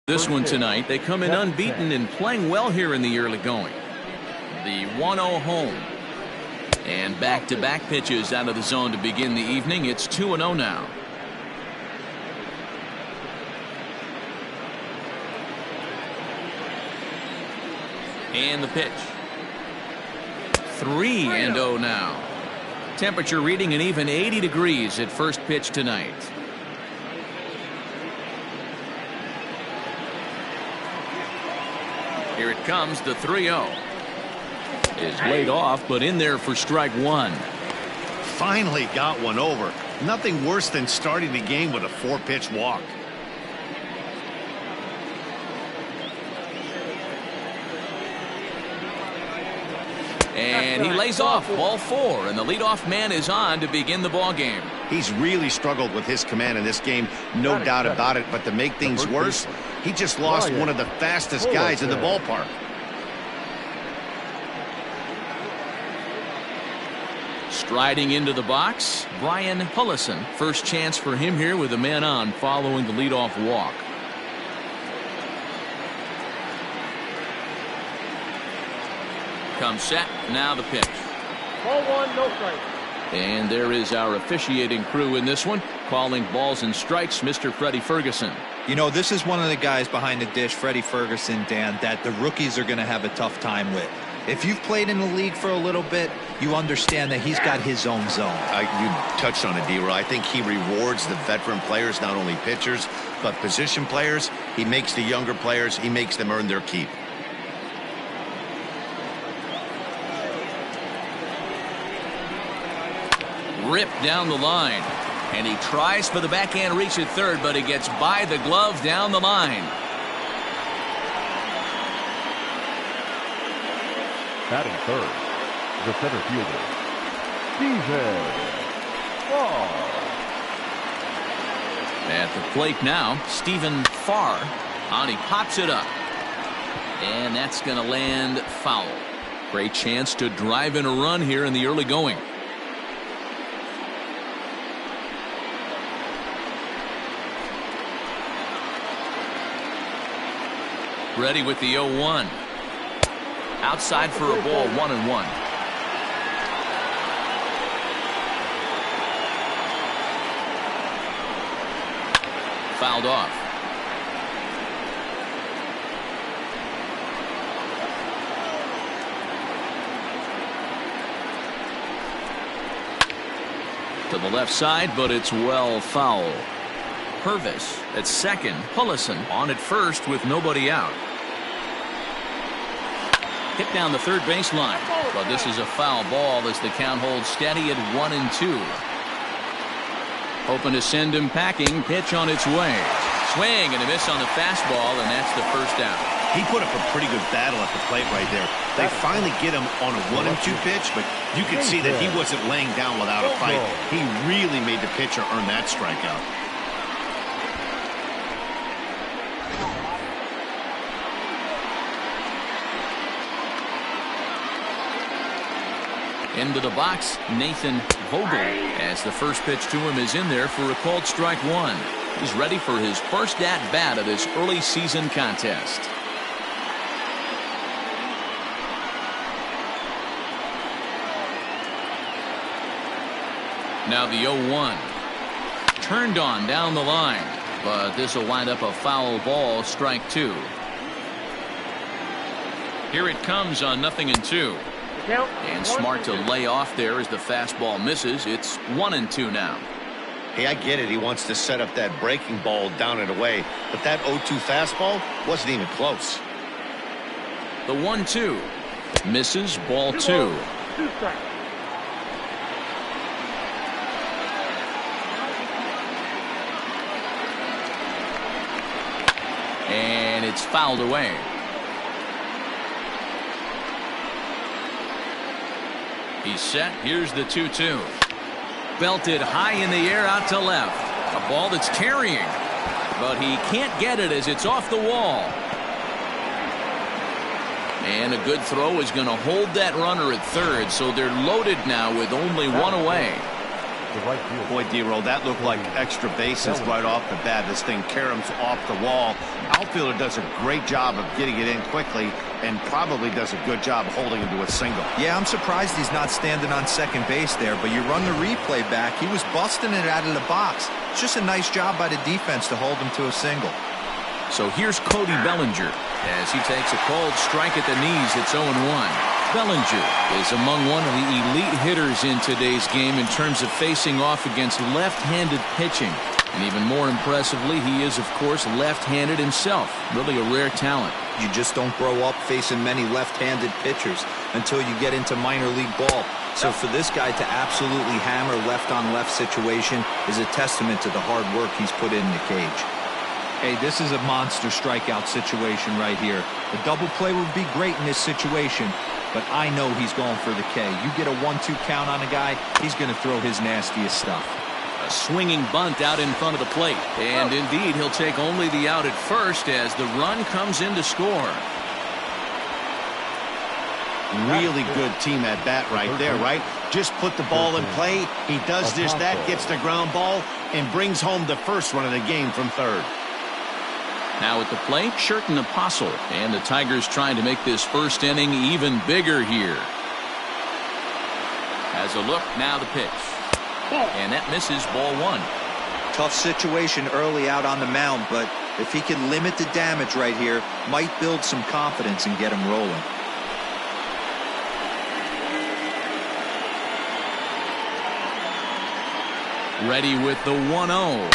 This one tonight. They come in unbeaten and playing well here in the early going. The 1-0 home. And back-to-back pitches out of the zone to begin the evening. It's 2-0 now. And the pitch. 3-0 now. Temperature reading an even 80 degrees at first pitch tonight. Here it comes, the 3-0. Is laid off, but in there for strike one. Finally got one over. Nothing worse than starting the game with a 4-pitch walk. And he lays off, ball 4, and the leadoff man is on to begin the ball game. He's really struggled with his command in this game, no doubt about it, but to make things worse, he just lost one of the fastest guys in the ballpark. Striding into the box, Brian Hullison. First chance for him here with a man on following the leadoff walk. Comes set, now the pitch. Ball 1, no strike. And there is our officiating crew in this one, calling balls and strikes, Mr. Freddie Ferguson. You know, this is one of the guys behind the dish, Freddie Ferguson, Dan, that the rookies are going to have a tough time with. If you've played in the league for a little bit, you understand that he's got his own zone. You touched on it, D-Roy. I think he rewards the veteran players, not only pitchers, but position players. He makes the younger players, he makes them earn their keep. Ripped down the line, and he tries for the backhand reach at third, but he gets by the glove down the line. Batting third, the center fielder, Steven Farr. At the plate now, Stephen Farr. On, he pops it up, and that's going to land foul. Great chance to drive in a run here in the early going. Ready with the 0-1. Outside for a ball, 1-1. Fouled off. To the left side, but it's well foul. Purvis at second. Hullison on at first with nobody out. Hit down the third baseline, but this is a foul ball as the count holds steady at 1-2. Hoping to send him packing. Pitch on its way. Swing and a miss on the fastball, and that's the first out. He put up a pretty good battle at the plate right there. They finally get him on a 1-2 pitch, but you could see that he wasn't laying down without a fight. He really made the pitcher earn that strikeout. Into the box, Nathan Vogel, as the first pitch to him is in there for a called strike one. He's ready for his first at-bat of this early season contest. Now the 0-1. Turned on down the line, but this will wind up a foul ball, strike two. Here it comes on 0-2. And smart to lay off there as the fastball misses. It's 1-2 now. Hey, I get it. He wants to set up that breaking ball down and away, but that 0-2 fastball wasn't even close. The 1-2 misses, ball 2. And it's fouled away. He's set. Here's the 2-2. Belted high in the air out to left. A ball that's carrying, but he can't get it as it's off the wall. And a good throw is going to hold that runner at third, so they're loaded now with only one away. The right field. Boy, D-Roll, that looked like extra bases right off the bat. This thing caroms off the wall. Outfielder does a great job of getting it in quickly and probably does a good job holding him to a single. Yeah, I'm surprised he's not standing on second base there, but you run the replay back. He was busting it out of the box. It's just a nice job by the defense to hold him to a single. So here's Cody Bellinger as he takes a called strike at the knees. It's 0-1. Bellinger is among one of the elite hitters in today's game in terms of facing off against left-handed pitching. And even more impressively, he is, of course, left-handed himself. Really a rare talent. You just don't grow up facing many left-handed pitchers until you get into minor league ball. So for this guy to absolutely hammer left-on-left situation is a testament to the hard work he's put in the cage. Hey, this is a monster strikeout situation right here. A double play would be great in this situation, but I know he's going for the K. You get a 1-2 count on a guy, he's going to throw his nastiest stuff. A swinging bunt out in front of the plate. And indeed, he'll take only the out at first as the run comes in to score. Really good team at bat right there, right? Just put the ball in play. He does just that, gets the ground ball, and brings home the first run of the game from third. Now at the plate, Sherton Apostle. And the Tigers trying to make this first inning even bigger here. As a look, now the pitch. And that misses, ball one. Tough situation early out on the mound, but if he can limit the damage right here, might build some confidence and get him rolling. Ready with the 1-0.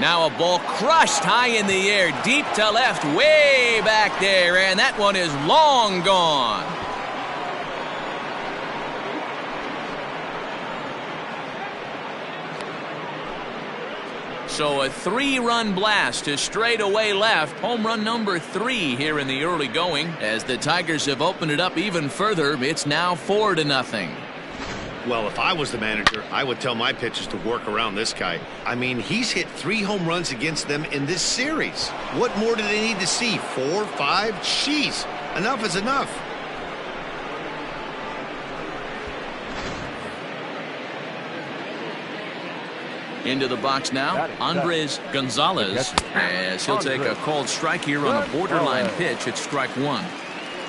Now a ball crushed high in the air, deep to left, way back there, and that one is long gone. So a 3-run blast to straightaway left. Home run number 3 here in the early going. As the Tigers have opened it up even further, it's now 4-0. Well, if I was the manager, I would tell my pitchers to work around this guy. I mean, he's hit 3 home runs against them in this series. What more do they need to see? 4, 5? Jeez, enough is enough. Into the box now, Andres Gonzalez, as he'll take a called strike here on a borderline pitch at strike 1.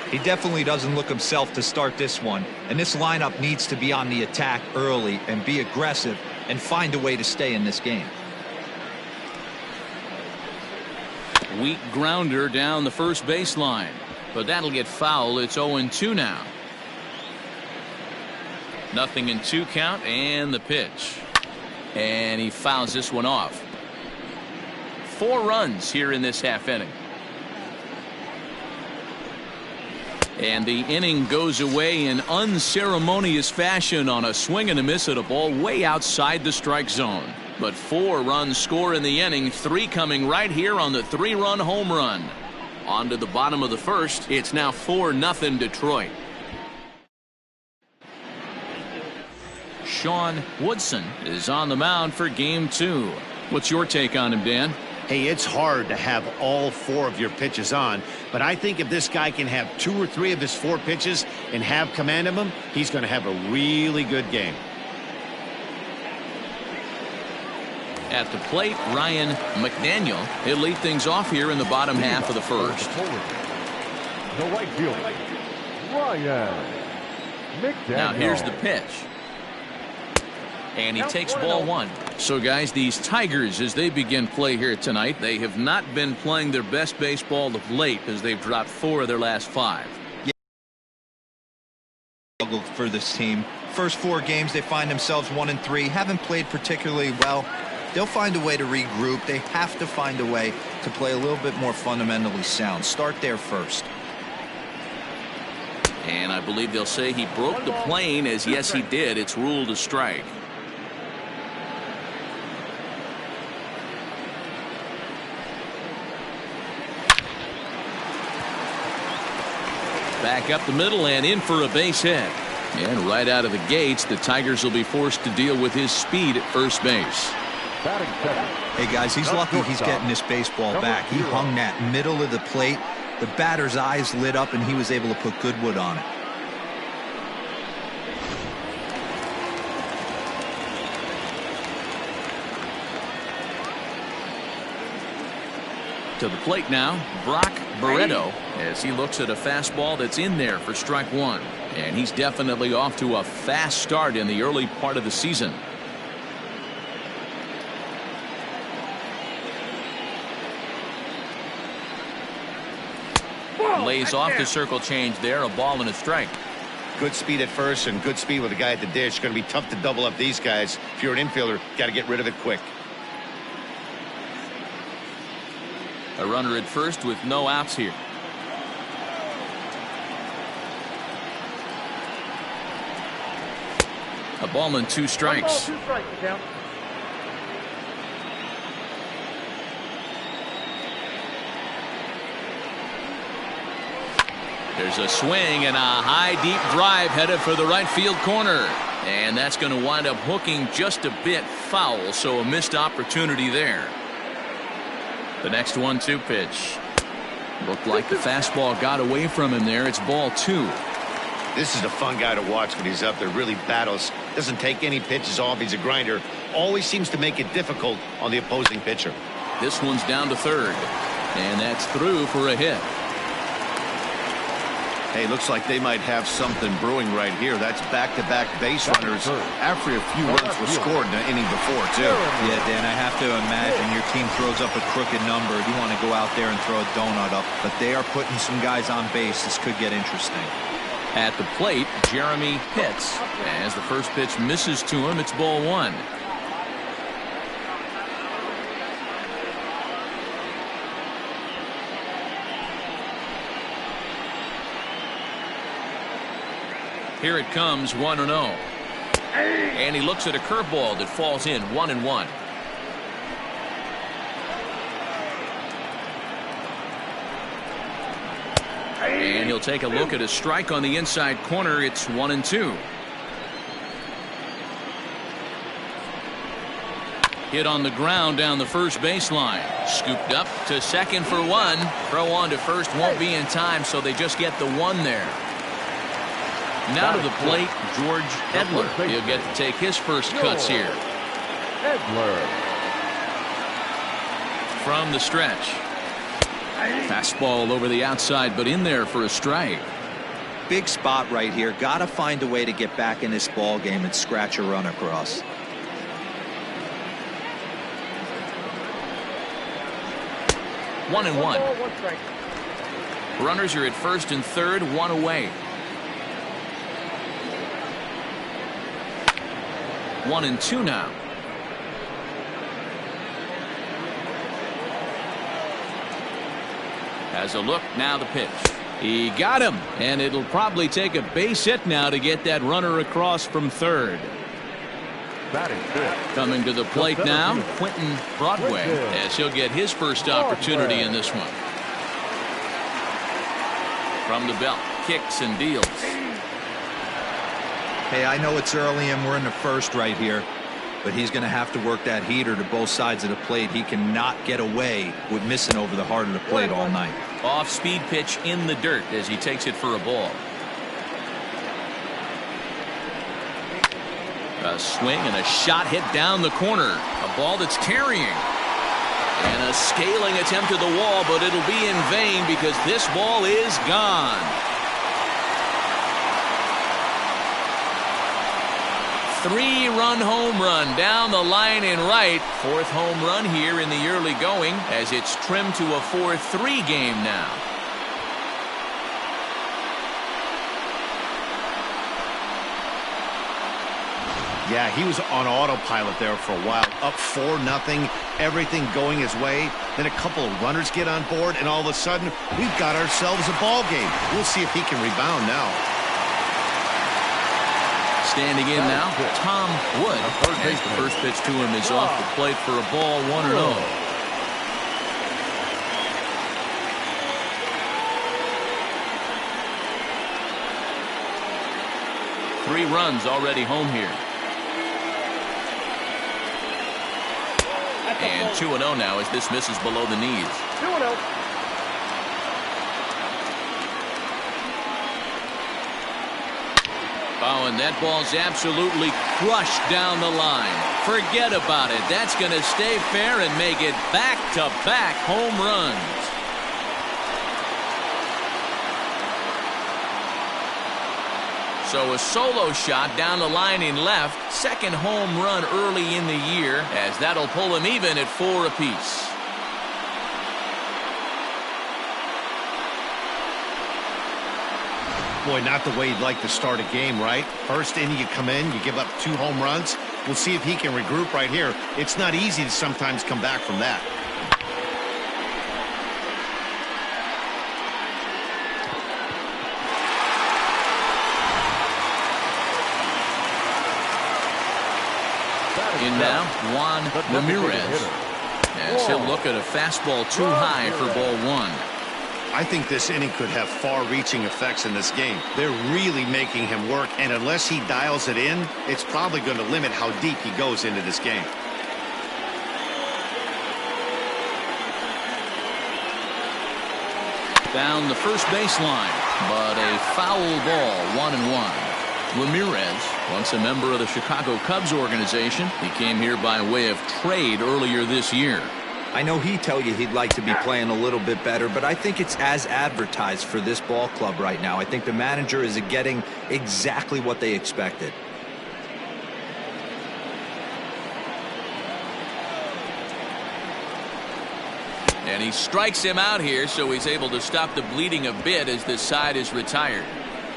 He definitely doesn't look himself to start this one, and this lineup needs to be on the attack early and be aggressive and find a way to stay in this game. Weak grounder down the first baseline, but that'll get foul. It's 0-2 now. 0-2 count, and the pitch. And he fouls this one off. 4 runs here in this half inning. And the inning goes away in unceremonious fashion on a swing and a miss at a ball way outside the strike zone. But 4 runs score in the inning, 3 coming right here on the 3-run home run. On to the bottom of the first. It's now 4-0 Detroit. Sean Woodson is on the mound for game 2. What's your take on him, Dan? Hey, it's hard to have all 4 of your pitches on, but I think if this guy can have 2 or 3 of his 4 pitches and have command of them, he's going to have a really good game. At the plate, Ryan McDaniel. He'll lead things off here in the bottom half of the first. The right field, Ryan McDaniel. Now here's the pitch. And he takes ball 1. So guys, these Tigers, as they begin play here tonight, they have not been playing their best baseball of late as they've dropped 4 of their last 5. For this team, first 4 games they find themselves 1-3, haven't played particularly well. They'll find a way to regroup. They have to find a way to play a little bit more fundamentally sound. Start there first. And I believe they'll say he broke the plane, as yes he did. It's ruled a strike. Back up the middle and in for a base hit. And right out of the gates, the Tigers will be forced to deal with his speed at first base. Hey guys, he's lucky he's getting this baseball back. He hung that middle of the plate. The batter's eyes lit up and he was able to put good wood on it. To the plate now, Brock Barreto, as he looks at a fastball that's in there for strike one. And he's definitely off to a fast start in the early part of the season. Lays off the circle change there, a ball and a strike. Good speed at first and good speed with the guy at the dish. Going to be tough to double up these guys. If you're an infielder, got to get rid of it quick. A runner at first with no outs here. A ball and 2 strikes. There's a swing and a high deep drive headed for the right field corner. And that's going to wind up hooking just a bit foul, so a missed opportunity there. The next 1-2 pitch. Looked like the fastball got away from him there. It's ball 2. This is a fun guy to watch when he's up there. Really battles. Doesn't take any pitches off. He's a grinder. Always seems to make it difficult on the opposing pitcher. This one's down to third. And that's through for a hit. Hey, looks like they might have something brewing right here. That's back-to-back base runners after a few runs were scored in the inning before, too. Yeah, Dan, I have to imagine your team throws up a crooked number. You want to go out there and throw a donut up, but they are putting some guys on base. This could get interesting. At the plate, Jeremy hits. As the first pitch misses to him, it's ball 1. Here it comes, 1-0. And he looks at a curveball that falls in, 1-1. And he'll take a look at a strike on the inside corner. It's 1-2. Hit on the ground down the first baseline. Scooped up to second for 1. Throw on to first won't be in time, so they just get the 1 there. Now to the plate, George Edler. He'll get to take his first cuts here. Edler. From the stretch. Fastball over the outside, but in there for a strike. Big spot right here. Got to find a way to get back in this ball game and scratch a run across. One and one. Runners are at first and third, 1 away. 1-2 now. Has a look, now the pitch. He got him, and it'll probably take a base hit now to get that runner across from third. Coming to the plate now, Quentin Broadway, as he'll get his first opportunity in this one. From the belt, kicks and deals. Hey, I know it's early and we're in the first right here, but he's going to have to work that heater to both sides of the plate. He cannot get away with missing over the heart of the plate all night. Off-speed pitch in the dirt as he takes it for a ball. A swing and a shot hit down the corner. A ball that's carrying. And a scaling attempt to the wall, but it'll be in vain because this ball is gone. Three-run home run down the line in right. Fourth home run here in the early going as it's trimmed to a 4-3 game now. Yeah, he was on autopilot there for a while. Up 4-0, everything going his way. Then a couple of runners get on board, and all of a sudden, we've got ourselves a ball game. We'll see if he can rebound now. Standing in now, Tom Wood. As the first pitch to him is off the plate for a ball, 1-0. Three runs already home here. And 2-0 now as this misses below the knees. 2-0. Oh, and that ball's absolutely crushed down the line. Forget about it. That's going to stay fair and make it back-to-back home runs. So a solo shot down the line in left. Second home run early in the year, as that'll pull him even at 4 apiece. Boy, not the way you'd like to start a game, right? First inning, you come in, you give up 2 home runs. We'll see if he can regroup right here. It's not easy to sometimes come back from that. In now, Juan Ramirez. As he'll look at a fastball too high for ball 1. I think this inning could have far-reaching effects in this game. They're really making him work, and unless he dials it in, it's probably going to limit how deep he goes into this game. Down the first baseline, but a foul ball, 1-1. Ramirez, once a member of the Chicago Cubs organization, he came here by way of trade earlier this year. I know he'd tell you he'd like to be playing a little bit better, but I think it's as advertised for this ball club right now. I think the manager is getting exactly what they expected. And he strikes him out here, so he's able to stop the bleeding a bit as this side is retired.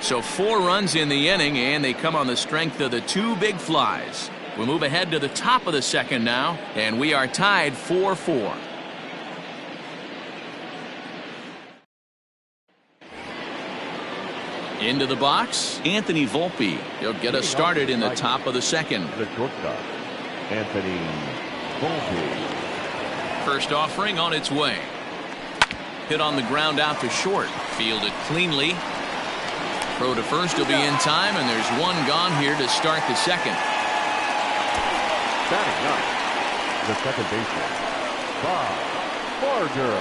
So 4 runs in the inning, and they come on the strength of the 2 big flies. We move ahead to the top of the second now, and we are tied 4-4. Into the box, Anthony Volpe. He'll get us started in the top of the second. The shortstop, Anthony Volpe. First offering on its way. Hit on the ground out to short. Fielded cleanly. Throw to first will be in time, and there's 1 gone here to start the second. Batting up, the second baseman, Bob Barger.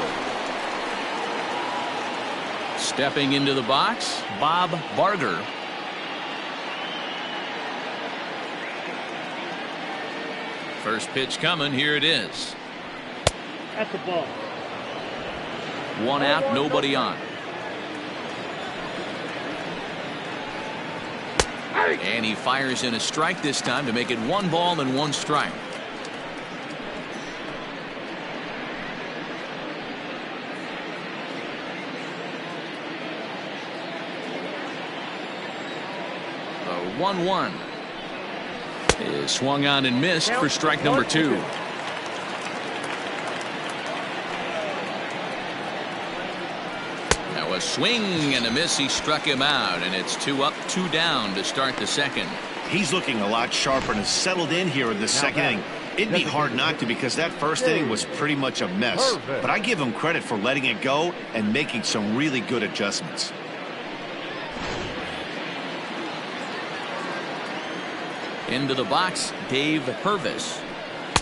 Stepping into the box, Bob Barger. First pitch coming, here it is. At the ball. 1 out, nobody on. And he fires in a strike this time to make it 1 ball and 1 strike. The 1-1 is swung on and missed for strike number 2. Now a swing and a miss. He struck him out, and it's 2 up, 2 down to start the second. He's looking a lot sharper and has settled in here in the second inning. It'd be hard not to, because that first inning was pretty much a mess. But I give him credit for letting it go and making some really good adjustments. Into the box, Dave Purvis.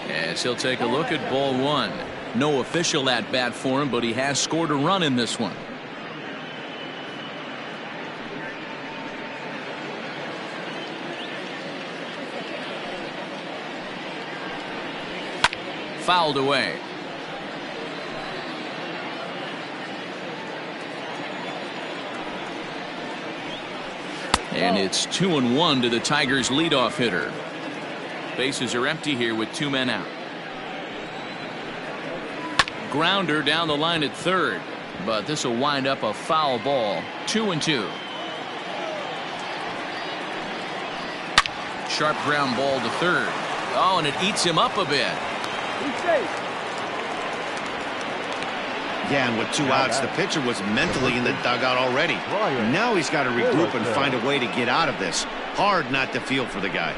As he'll take a look at ball 1. No official at bat for him, but he has scored a run in this one. Fouled away. And it's 2-1 to the Tigers' leadoff hitter. Bases are empty here with 2 men out. Grounder down the line at third, but this will wind up a foul ball. 2-2. Sharp ground ball to third. Oh, and it eats him up a bit. Yeah, and with 2 outs, the pitcher was mentally in the dugout already. Now he's got to regroup and find a way to get out of this. Hard not to feel for the guy.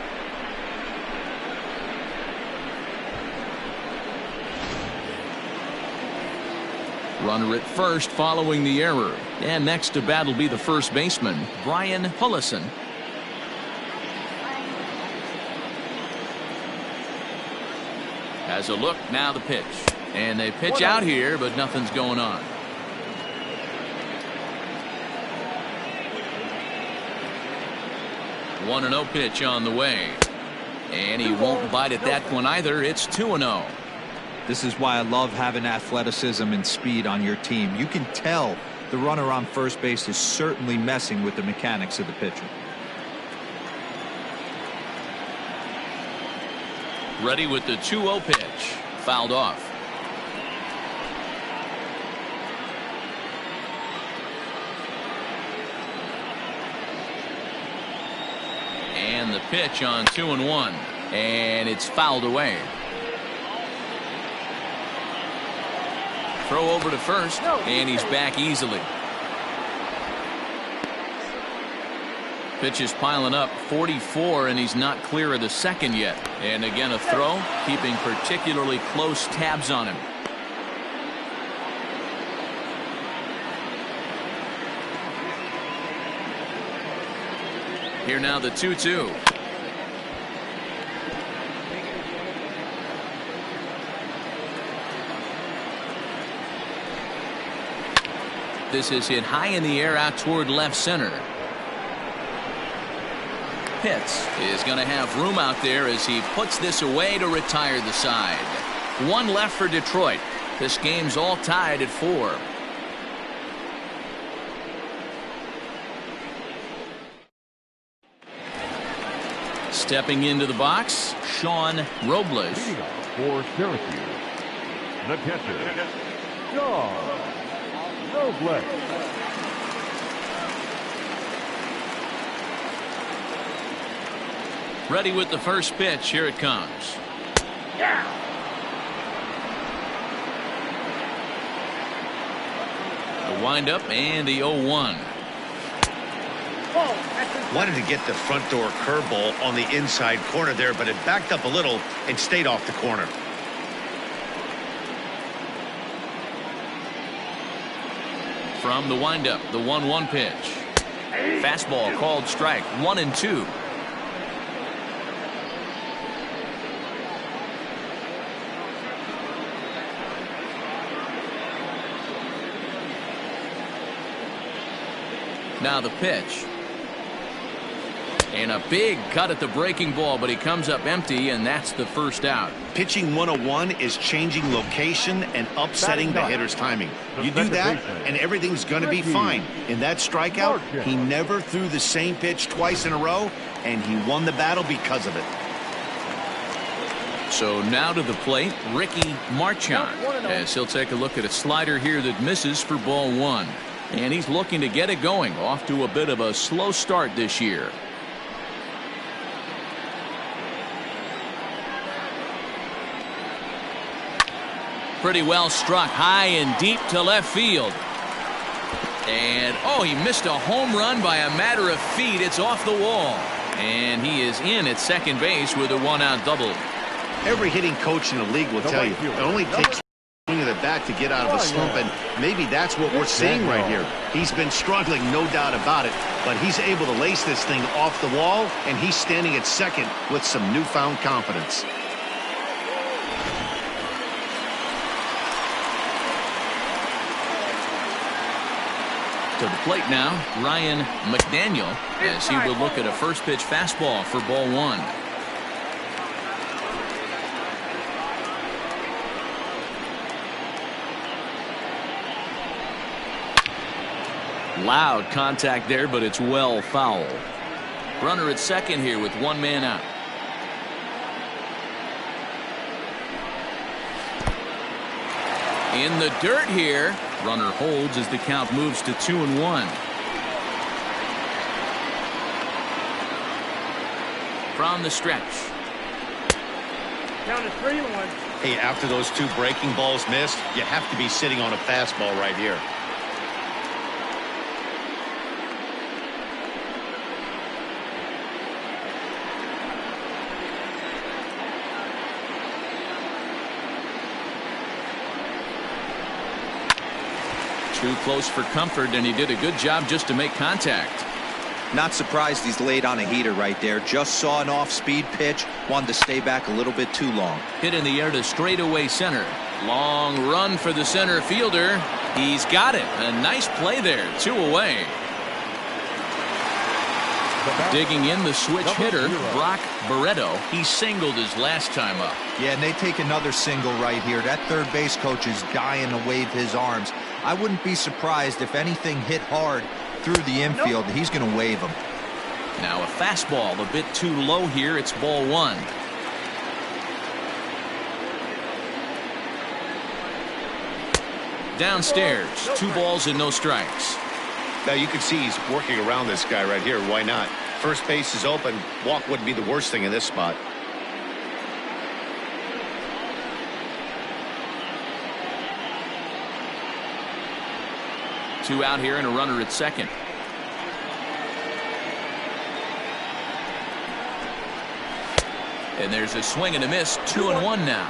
Runner at first following the error. And next to bat will be the first baseman, Brian Hullison. Has a look, now the pitch. And they pitch out here, but nothing's going on. 1-0 pitch on the way. And he won't bite at that one either. It's 2-0. This is why I love having athleticism and speed on your team. You can tell the runner on first base is certainly messing with the mechanics of the pitcher. Ready with the 2-0 pitch. Fouled off. And the pitch on 2-1. And it's fouled away. Throw over to first, and he's back easily. Pitch is piling up, 44, and he's not clear of the second yet. And again, a throw, keeping particularly close tabs on him. Here now the 2-2. This is hit high in the air out toward left center. Pitts is going to have room out there as he puts this away to retire the side. One left for Detroit. This game's all tied at 4. Stepping into the box, Sean Robles. For Syracuse, the catcher, Sean Robles. Ready with the first pitch. Here it comes. The windup and the 0-1. Wanted to get the front door curveball on the inside corner there, but it backed up a little and stayed off the corner. From the windup, the 1-1 pitch. Fastball called strike. 1-2. Now the pitch. And a big cut at the breaking ball, but he comes up empty, and that's the first out. Pitching 101 is changing location and upsetting the hitter's timing. You do that, and everything's going to be fine. In that strikeout, he never threw the same pitch twice in a row, and he won the battle because of it. So now to the plate, Ricky Marchand, as he'll take a look at a slider here that misses for ball 1. And he's looking to get it going, off to a bit of a slow start this year. Pretty well struck high and deep to left field. And oh, he missed a home run by a matter of feet. It's off the wall. And he is in at second base with a 1-out double. Every hitting coach in the league will tell you it only takes swing of the bat to get out of the slump, and maybe that's what we're seeing right here. He's been struggling, no doubt about it, but he's able to lace this thing off the wall, and he's standing at second with some newfound confidence. To the plate now, Ryan McDaniel, as he will look at a first pitch fastball for ball 1. Loud contact there, but it's well foul. Runner at second here with 1 man out. In the dirt here. Runner holds as the count moves to 2-1. From the stretch. Count is 3-1. Hey, after those 2 breaking balls missed, you have to be sitting on a fastball right here. Too close for comfort, and he did a good job just to make contact. Not surprised he's laid on a heater right there. Just saw an off-speed pitch. Wanted to stay back a little bit too long. Hit in the air to straightaway center. Long run for the center fielder. He's got it. A nice play there. 2 away. Digging in, the switch hitter, Brock Barreto. He singled his last time up. Yeah, and they take another single right here. That third base coach is dying to wave his arms. I wouldn't be surprised if anything hit hard through the infield. He's going to wave them. Now a fastball a bit too low here. It's ball one. Downstairs, 2 balls and no strikes. Now you can see he's working around this guy right here. Why not? First base is open. Walk wouldn't be the worst thing in this spot. Two out here and a runner at second. And there's a swing and a miss. 2-1 now.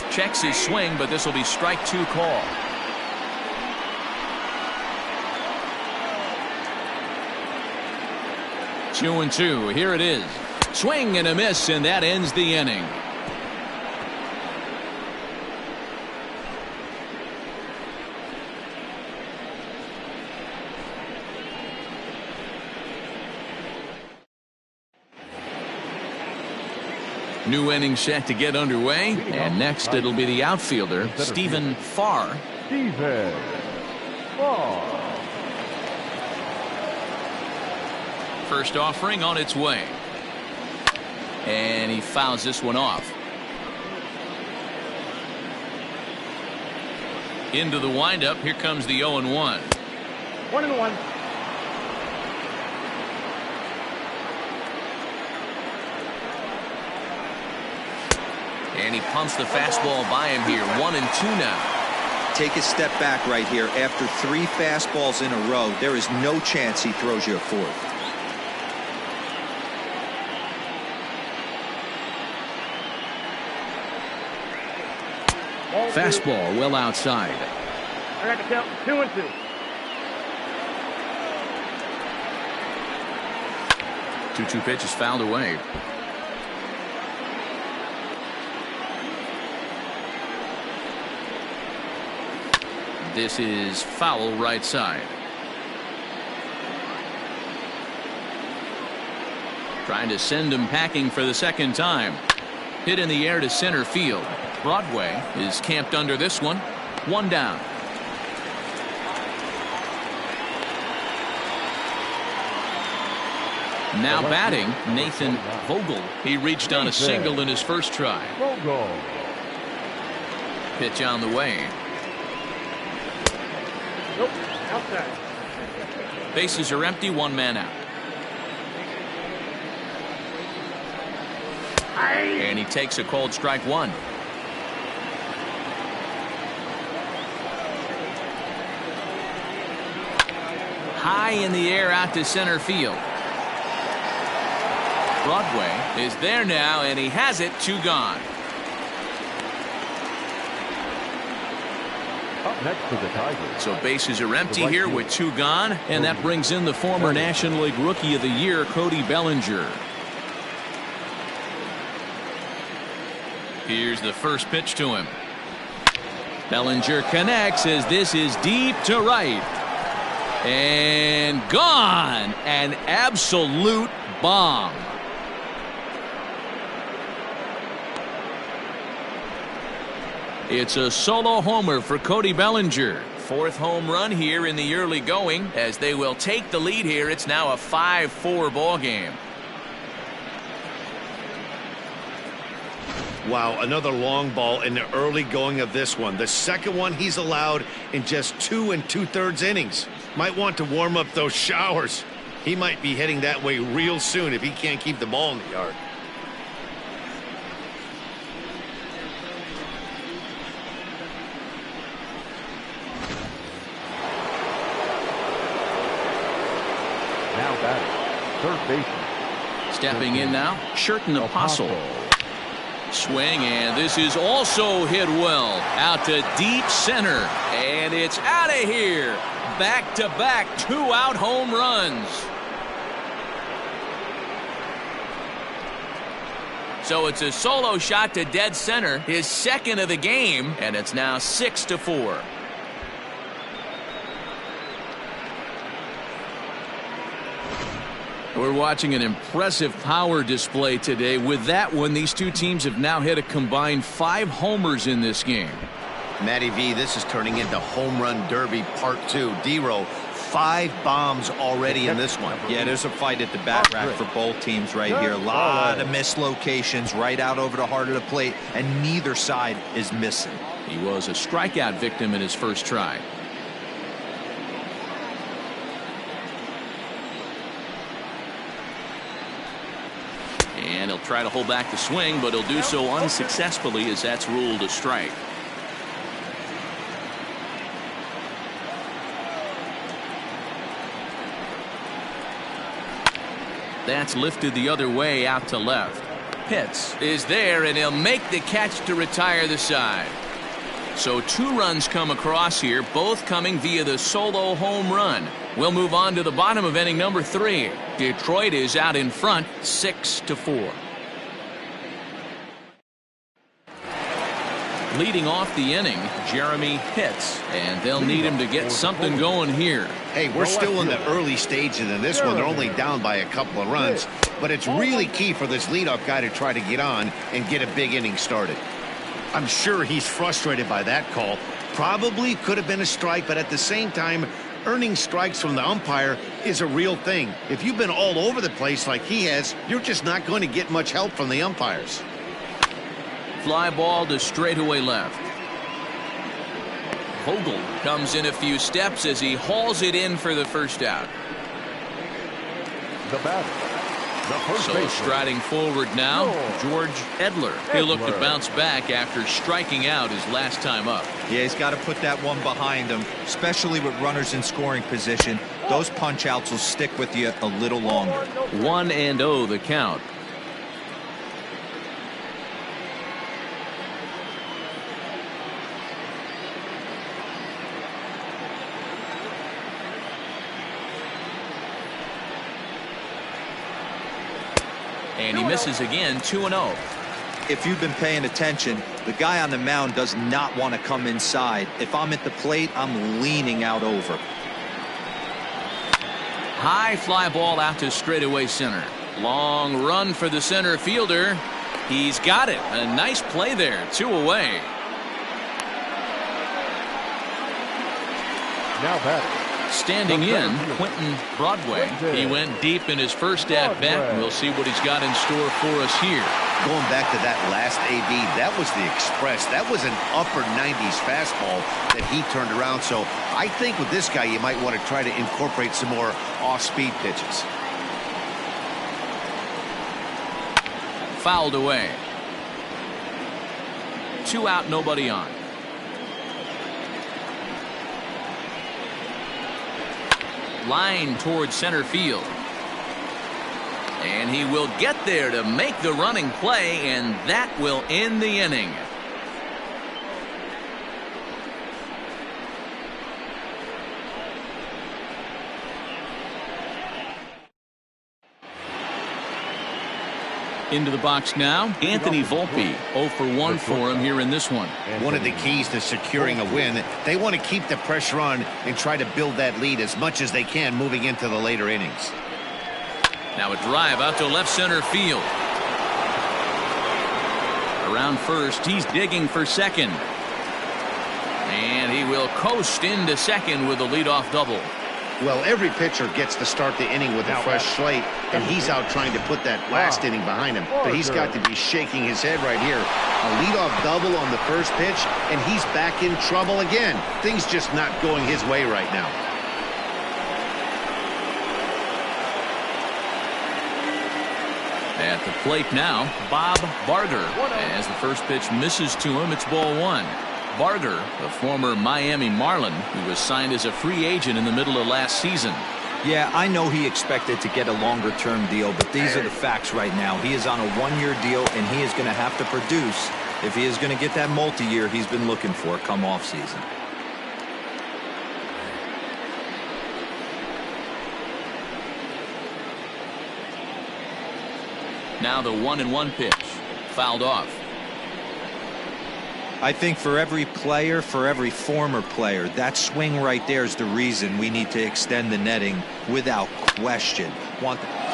Checks his swing, but this will be strike 2 call. Two and two. Here it is. Swing and a miss, and that ends the inning. New inning set to get underway, and next it'll be the outfielder, Stephen Farr. Stephen Farr. First offering on its way. And he fouls this one off. Into the windup, here comes the 0-1. 1-1. And he pumps the fastball by him here. 1-2 now. Take a step back right here. After 3 fastballs in a row, there is no chance he throws you a fourth. Fastball well outside. I got the count. 2-2. Two pitches fouled away. This is foul right side. Trying to send him packing for the second time. Hit in the air to center field. Broadway is camped under this one. 1 down. Now batting, Nathan Vogel. He reached on a single in his first try. Vogel. Pitch on the way. Nope. Outside. Bases are empty. 1 man out. And he takes a cold strike 1. High in the air out to center field. Broadway is there now, and he has it. 2 gone. Up next for the Tigers. So bases are empty here with 2 gone, and that brings in the former National League Rookie of the Year, Cody Bellinger. Here's the first pitch to him. Bellinger connects as this is deep to right. And gone. An absolute bomb. It's a solo homer for Cody Bellinger. 4th home run here in the early going, as they will take the lead here. It's now a 5-4 ball game. Wow, another long ball in the early going of this one. The second one he's allowed in just 2 2/3 innings. Might want to warm up those showers. He might be heading that way real soon if he can't keep the ball in the yard. Now batting, third baseman. Stepping in now, Sherton Apostle. Swing, and this is also hit well out to deep center, and it's out of here. Back-to-back 2-out home runs. So it's a solo shot to dead center, his second of the game, and it's now 6-4. We're watching an impressive power display today. With that one, these two teams have now hit a combined 5 homers in this game. Matty V, this is turning into home run derby part 2. D-Row, 5 bombs already in this one. Yeah, there's a fight at the bat rack for both teams right here. A lot of missed locations right out over the heart of the plate, and neither side is missing. He was a strikeout victim in his first try. And he'll try to hold back the swing, but he'll do so unsuccessfully as that's ruled a strike. That's lifted the other way out to left. Pitts is there, and he'll make the catch to retire the side. So 2 runs come across here, both coming via the solo home run. We'll move on to the bottom of inning number 3. Detroit is out in front, 6-4. Leading off the inning, Jeremy Pitts, and they'll need him to get something going here. Hey, we're still in the early stages of this one. They're only down by a couple of runs, but it's really key for this leadoff guy to try to get on and get a big inning started. I'm sure he's frustrated by that call. Probably could have been a strike, but at the same time, earning strikes from the umpire is a real thing. If you've been all over the place like he has, you're just not going to get much help from the umpires. Fly ball to straightaway left. Vogel comes in a few steps as he hauls it in for the first out. The batter. So striding forward now, George Edler. He'll look to bounce back after striking out his last time up. Yeah, he's got to put that one behind him, especially with runners in scoring position. Those punch outs will stick with you a little longer. 1-0 the count. And he misses again, 2-0. If you've been paying attention, the guy on the mound does not want to come inside. If I'm at the plate, I'm leaning out over. High fly ball out to straightaway center. Long run for the center fielder. He's got it. A nice play there. 2 away. Now batting. Standing in, Quentin Broadway. He went deep in his first at-bat. We'll see what he's got in store for us here. Going back to that last AB, that was the express. That was an upper 90s fastball that he turned around. So I think with this guy, you might want to try to incorporate some more off-speed pitches. Fouled away. 2 out, nobody on. Line towards center field. And he will get there to make the running play, and that will end the inning. Into the box now, Anthony Volpe. 0 for 1 for him here in this one. One of the keys to securing a win, they want to keep the pressure on and try to build that lead as much as they can moving into the later innings. Now a drive out to left center field. Around first, he's digging for second. And he will coast into second with a leadoff double. Well, every pitcher gets to start the inning with a fresh slate, and he's out trying to put that last inning behind him. But he's got to be shaking his head right here. A leadoff double on the first pitch, and he's back in trouble again. Things just not going his way right now. At the plate now, Bob Barger. As the first pitch misses to him, it's ball 1. Barger, the former Miami Marlin, who was signed as a free agent in the middle of last season. Yeah, I know he expected to get a longer-term deal, but these are the facts right now. He is on a 1-year deal, and he is going to have to produce if he is going to get that multi-year he's been looking for come off season. Now the 1-1 pitch. fouled off. I think for every player, for every former player, that swing right there is the reason we need to extend the netting without question.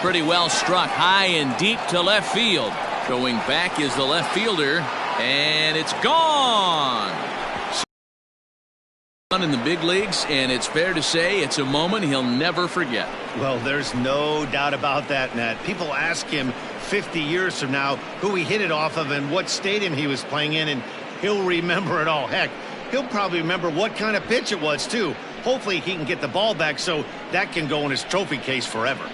Pretty well struck high and deep to left field. Going back is the left fielder, and it's gone. In the big leagues, and it's fair to say it's a moment he'll never forget. Well, there's no doubt about that, Nat. People ask him 50 years from now who he hit it off of and what stadium he was playing in, and he'll remember it all. Heck, he'll probably remember what kind of pitch it was, too. Hopefully he can get the ball back so that can go in his trophy case forever.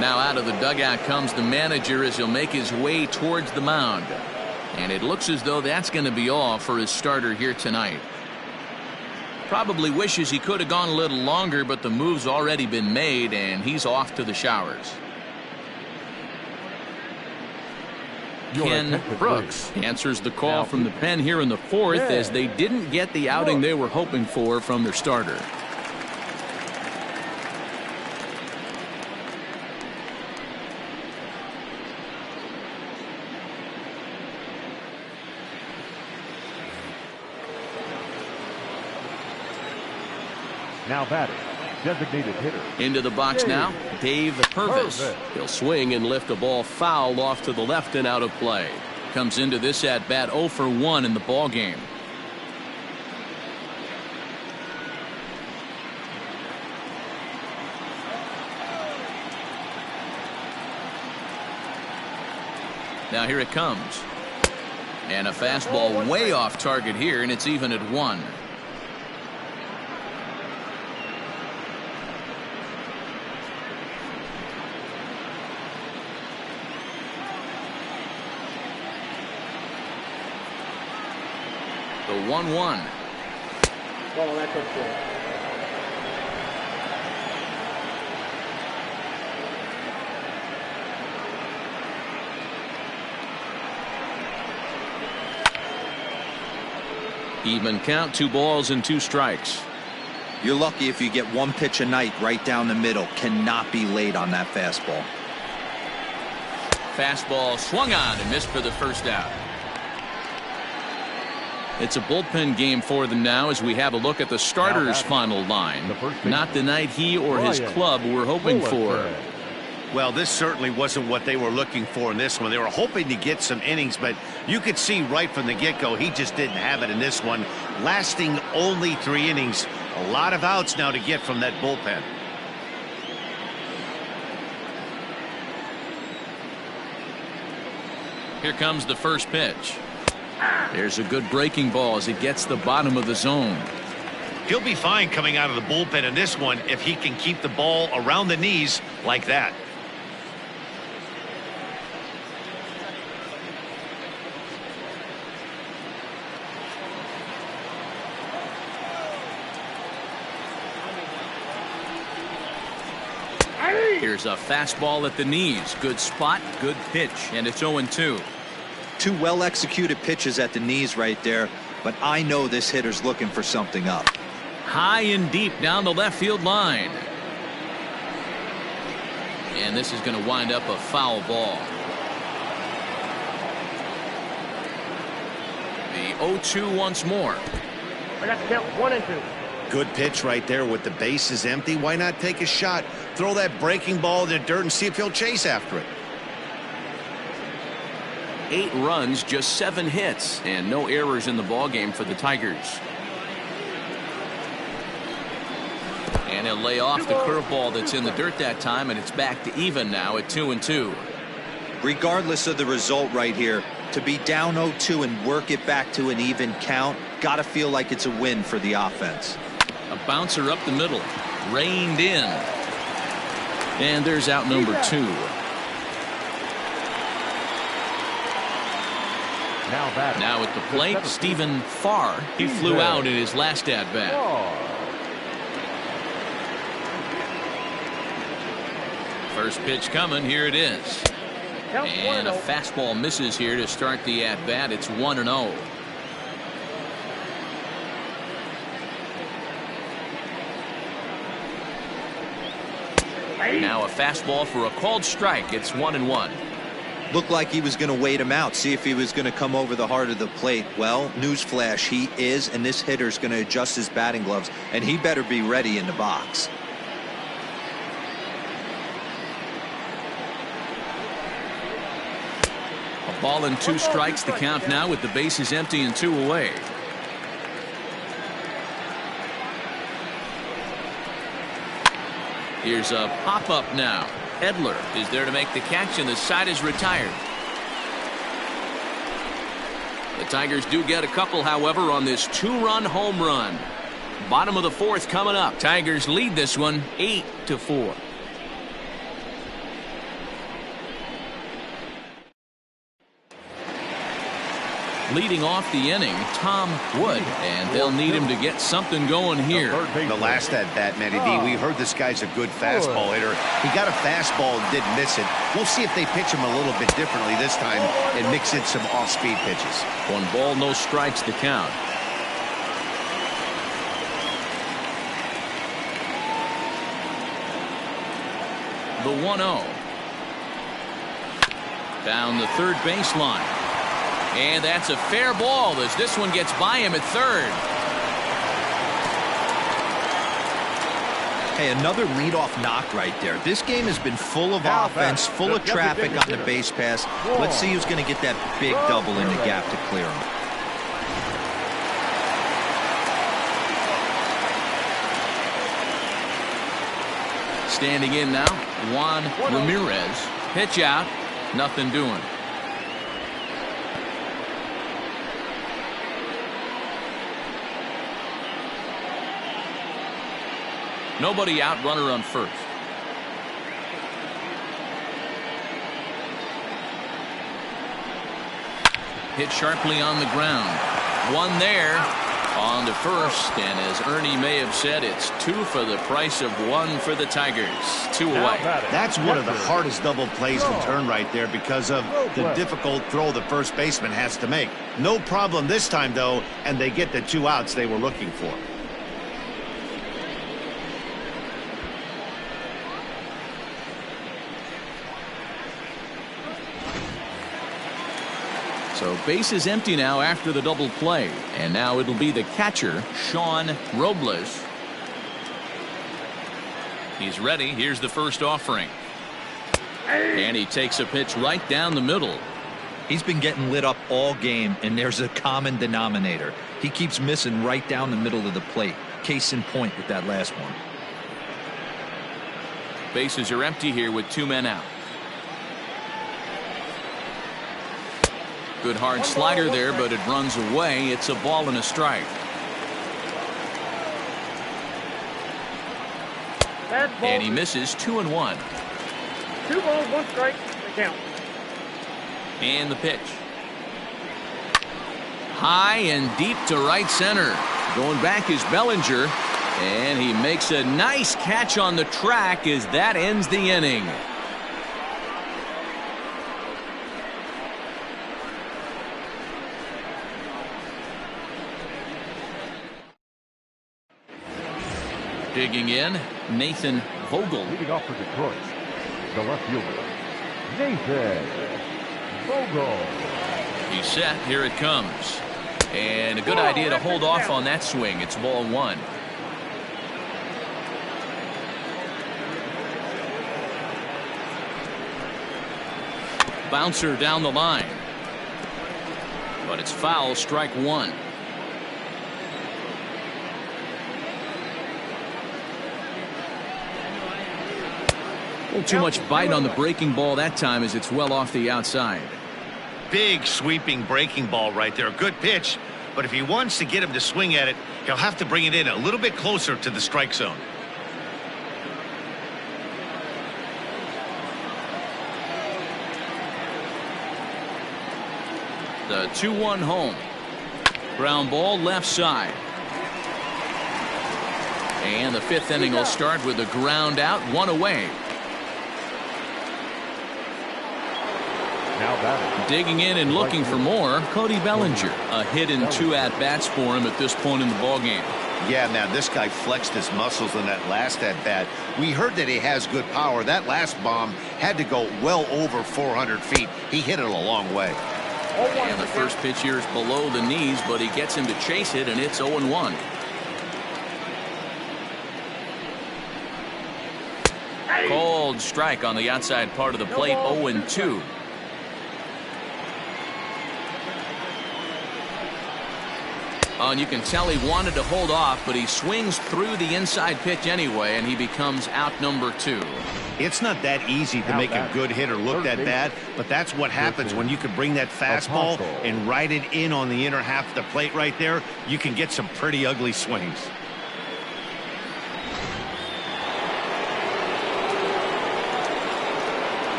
Now out of the dugout comes the manager as he'll make his way towards the mound. And it looks as though that's going to be all for his starter here tonight. Probably wishes he could have gone a little longer, but the move's already been made and he's off to the showers. Ken Brooks answers the call from the pen here in the fourth as they didn't get the outing they were hoping for from their starter. Now batting, designated hitter. Into the box now, Dave Purvis. He'll swing and lift a ball foul off to the left and out of play. Comes into this at bat 0 for 1 in the ball game. Now here it comes. And a fastball way off target here, and it's even at 1. The 1-1. Well, that's up there. Even count, 2 balls and 2 strikes. You're lucky if you get 1 pitch a night right down the middle. Cannot be late on that fastball. Fastball swung on and missed for the first out. It's a bullpen game for them now as we have a look at the starter's final line. Not the night he or his club were hoping for. Well, this certainly wasn't what they were looking for in this one. They were hoping to get some innings, but you could see right from the get-go he just didn't have it in this one, lasting only 3 innings. A lot of outs now to get from that bullpen. Here comes the first pitch. There's a good breaking ball as it gets the bottom of the zone. He'll be fine coming out of the bullpen in this one if he can keep the ball around the knees like that. Here's a fastball at the knees. Good spot, good pitch, and it's 0-2. 2 well-executed pitches at the knees right there, but I know this hitter's looking for something up. High and deep down the left field line. And this is going to wind up a foul ball. The 0-2 once more. I got the count 1-2. Good pitch right there with the bases empty. Why not take a shot? Throw that breaking ball in the dirt and see if he'll chase after it. 8 runs, just 7 hits, and no errors in the ballgame for the Tigers. And he'll lay off the curveball that's in the dirt that time, and it's back to even now at 2-2. Regardless of the result right here, to be down 0-2 and work it back to an even count, gotta feel like it's a win for the offense. A bouncer up the middle, reined in. And there's out number 2. Now at the plate, Stephen Farr. He flew out in his last at-bat. First pitch coming. Here it is. And a fastball misses here to start the at-bat. It's 1-0. Now a fastball for a called strike. It's 1-1. Looked like he was going to wait him out, see if he was going to come over the heart of the plate. Well, newsflash, he is, and this hitter's going to adjust his batting gloves, and he better be ready in the box. A ball and 2 strikes, the count now with the bases empty and 2 away. Here's a pop-up now. Edler is there to make the catch, and the side is retired. The Tigers do get a couple, however, on this 2-run home run. Bottom of the 4th coming up. Tigers lead this one 8-4. Leading off the inning, Tom Wood, and they'll need him to get something going here. The last at-bat, Matty D, we heard this guy's a good fastball hitter. He got a fastball and didn't miss it. We'll see if they pitch him a little bit differently this time and mix in some off-speed pitches. 1 ball, no strikes, the count. The 1-0. Down the third baseline. And that's a fair ball as this one gets by him at third. Hey, another leadoff knock right there. This game has been full of offense, full of traffic on the base pass. Let's see who's going to get that big double in the gap to clear him. Standing in now, Juan Ramirez. Pitch out, nothing doing. Nobody out, runner on first. Hit sharply on the ground. One there on to first, and as Ernie may have said, it's 2 for the price of 1 for the Tigers. 2 away. That's one of the hardest double plays to turn right there because of the difficult throw the first baseman has to make. No problem this time, though, and they get the 2 outs they were looking for. So base is empty now after the double play, and now it'll be the catcher, Sean Robles. He's ready. Here's the first offering, and he takes a pitch right down the middle. He's been getting lit up all game, and there's a common denominator. He keeps missing right down the middle of the plate. Case in point with that last one. Bases are empty here with 2 men out. Good hard slider there, but it runs away. It's a ball and a strike. And he misses 2-1. 2 balls, 1 strike. The count. And the pitch. High and deep to right center. Going back is Bellinger, and he makes a nice catch on the track as that ends the inning. Digging in, Nathan Vogel. Leading off for Detroit, the left fielder, Nathan Vogel. He's set. Here it comes. And a good idea to hold off on that swing. It's ball 1. Bouncer down the line. But it's foul, strike 1. A little too much bite on the breaking ball that time as it's well off the outside. Big sweeping breaking ball right there. Good pitch, but if he wants to get him to swing at it, he'll have to bring it in a little bit closer to the strike zone. The 2-1 home. Ground ball left side. And the fifth inning will start with a ground out, one away. Now batting. Digging in and looking for more, Cody Bellinger. A hit and 2 at-bats for him at this point in the ballgame. Yeah, man, this guy flexed his muscles in that last at-bat. We heard that he has good power. That last bomb had to go well over 400 feet. He hit it a long way. And the first pitch here is below the knees, but he gets him to chase it, and it's 0-1. Cold strike on the outside part of the plate, 0-2. Oh, and you can tell he wanted to hold off, but he swings through the inside pitch anyway, and he becomes out number 2. It's not that easy to make a good hitter look that bad, but that's what happens when you can bring that fastball and ride it in on the inner half of the plate right there. You can get some pretty ugly swings.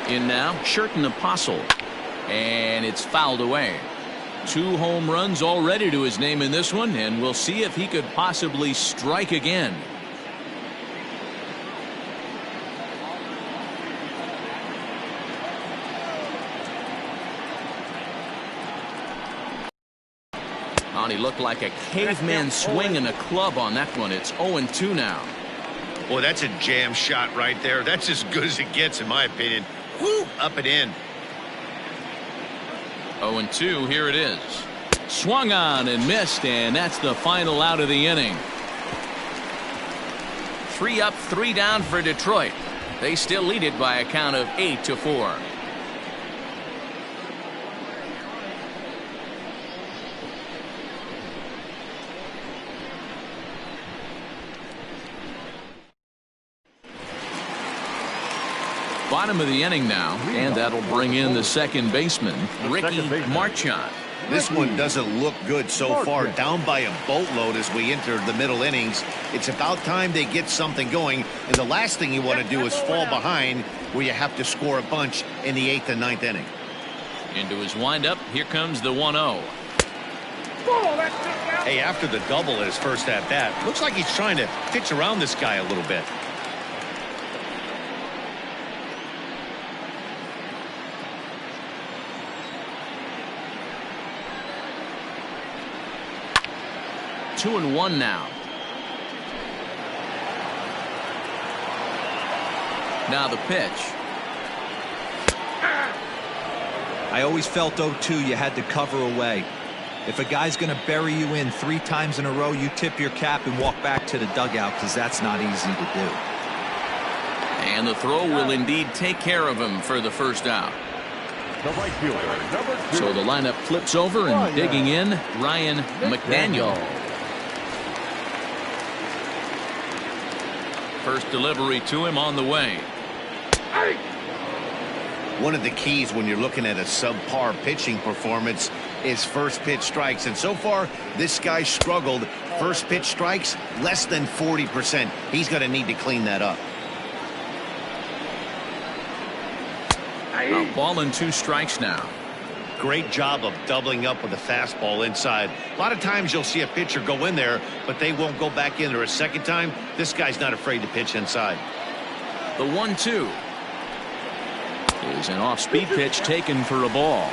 In now, Sherton Apostle. And it's fouled away. 2 home runs already to his name in this one, and we'll see if he could possibly strike again. Oh, and he looked like a caveman swinging a club on that one. It's 0-2 now. Boy, that's a jam shot right there. That's as good as it gets, in my opinion. Woo, up and in. 0-2, here it is. Swung on and missed, and that's the final out of the inning. 3 up, 3 down for Detroit. They still lead it by a count of 8-4. Bottom of the inning now, and that'll bring in the second baseman, Ricky Marchand. This one doesn't look good so far. Down by a boatload as we enter the middle innings. It's about time they get something going, and the last thing you want to do is fall behind where you have to score a bunch in the 8th and 9th inning. Into his windup, here comes the 1-0. Hey, after the double at his first at-bat, looks like he's trying to pitch around this guy a little bit. Two and 1 now. Now the pitch. I always felt 0-2 you had to cover away. If a guy's going to bury you in 3 times in a row, you tip your cap and walk back to the dugout, because that's not easy to do. And the throw will indeed take care of him for the first out. The right fielder, number 2. So the lineup flips over, and digging in, Ryan McDaniel. First delivery to him on the way. One of the keys when you're looking at a subpar pitching performance is first pitch strikes. And so far, this guy struggled. First pitch strikes, less than 40%. He's going to need to clean that up. A ball and 2 strikes now. Great job of doubling up with a fastball inside. A lot of times you'll see a pitcher go in there, but they won't go back in there a second time. This guy's not afraid to pitch inside. The 1-2 is an off-speed pitch taken for a ball.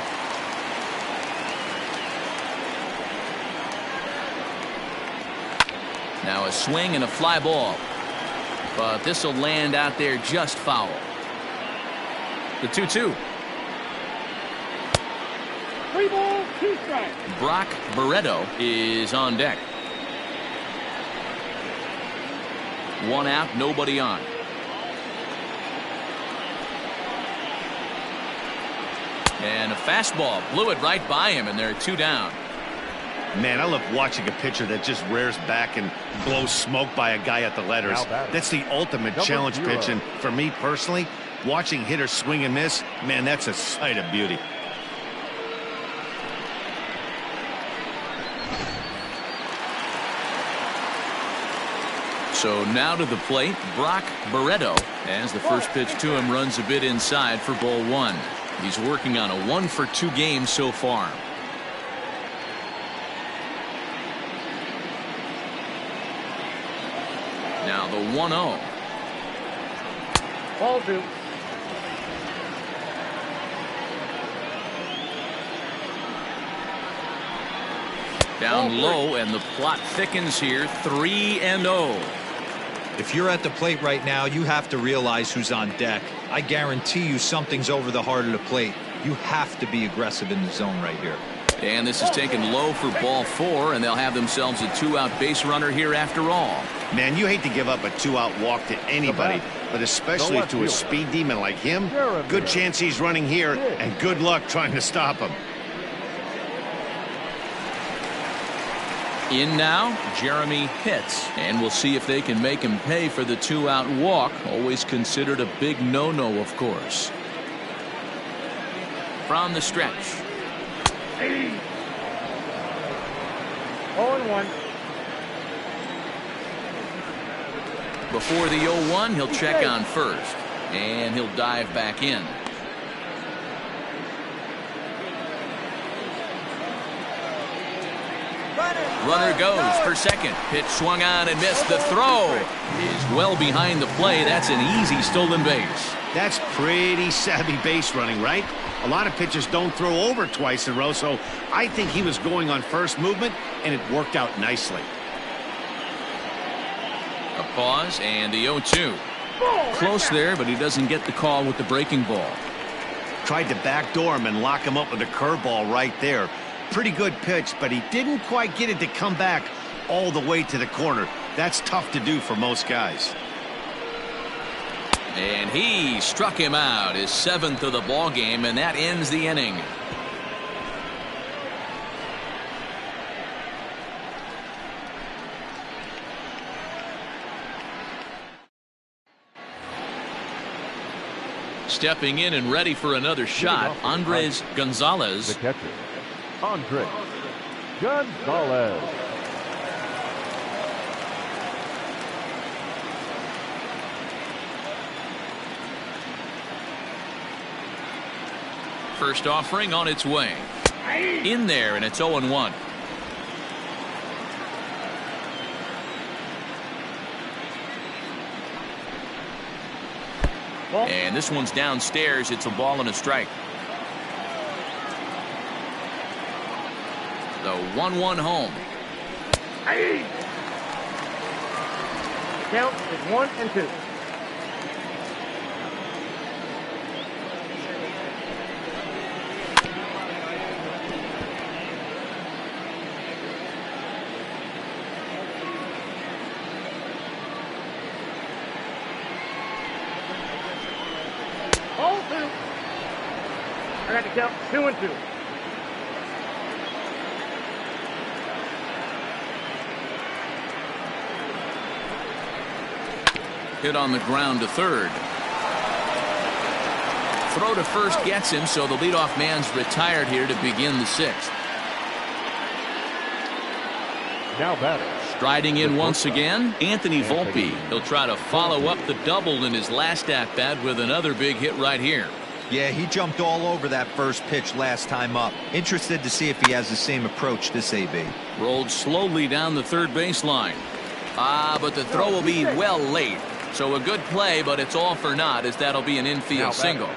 Now a swing and a fly ball, but this will land out there just foul. The 2-2. 3 balls, 2 strikes. Brock Barreto is on deck. 1 out, nobody on. And a fastball blew it right by him, and they're 2 down. Man, I love watching a pitcher that just rears back and blows smoke by a guy at the letters. That's the ultimate challenge pitch, and for me personally, watching hitters swing and miss, man, that's a sight of beauty. So now to the plate, Brock Barreto, as the first pitch to him runs a bit inside for ball one. He's working on a 1-for-2 game so far. Now the 1-0. Ball two. Down low, and the plot thickens here. 3-0. If you're at the plate right now, you have to realize who's on deck. I guarantee you something's over the heart of the plate. You have to be aggressive in the zone right here. And this is taken low for ball four, and they'll have themselves a 2-out base runner here after all. Man, you hate to give up a 2-out walk to anybody, but especially to a speed demon like him. Good chance he's running here, and good luck trying to stop him. In now, Jeremy Pitts, and we'll see if they can make him pay for the 2-out walk. Always considered a big no-no, of course. From the stretch. 0-1. Before the 0-1, he'll check on first, and he'll dive back in. Runner goes for second. Pitch swung on and missed. The throw is well behind the play. That's an easy stolen base. That's pretty savvy base running, right? A lot of pitchers don't throw over twice in a row, so I think he was going on first movement, and it worked out nicely. A pause, and the 0-2. Close there, but he doesn't get the call with the breaking ball. Tried to backdoor him and lock him up with a curveball right there. Pretty good pitch, but he didn't quite get it to come back all the way to the corner. That's tough to do for most guys. And he struck him out, his 7th of the ball game, and that ends the inning. Stepping in and ready for another shot, Andres Gonzalez. The catcher, Andres Gonzalez. First offering on its way. In there, and it's 0-1. And this one's downstairs. It's a ball and a strike. The 1-1 home. Count is 1-2. I got to count 2-2. Hit on the ground to third. Throw to first gets him, so the leadoff man's retired here to begin the 6th. Now batter. Striding in once again, Anthony Volpe. He'll try to follow up the double in his last at-bat with another big hit right here. Yeah, he jumped all over that first pitch last time up. Interested to see if he has the same approach this AB. Rolled slowly down the third baseline. But the throw will be well late. So a good play, but it's all for naught, as that'll be an infield single.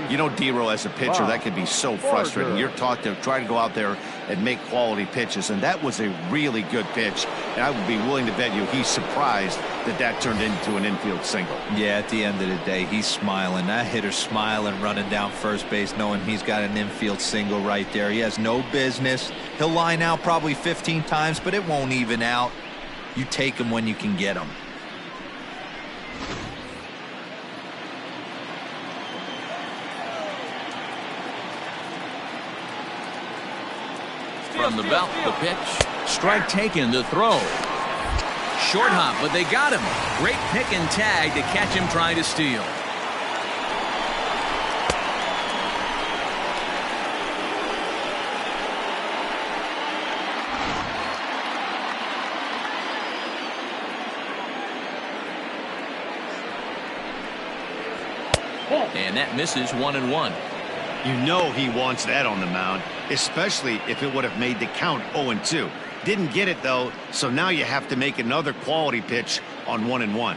You know, D-Row, as a pitcher, that can be so frustrating. You're taught to try to go out there and make quality pitches, and that was a really good pitch. And I would be willing to bet you he's surprised that that turned into an infield single. Yeah, at the end of the day, he's smiling. That hitter's smiling, running down first base, knowing he's got an infield single right there. He has no business. He'll line out probably 15 times, but it won't even out. You take him when you can get him. From the belt, the pitch. Strike taken, the throw. Short hop, but they got him. Great pick and tag to catch him trying to steal. And that misses 1-1. You know he wants that on the mound, especially if it would have made the count 0-2. Didn't get it, though, so now you have to make another quality pitch on 1-1.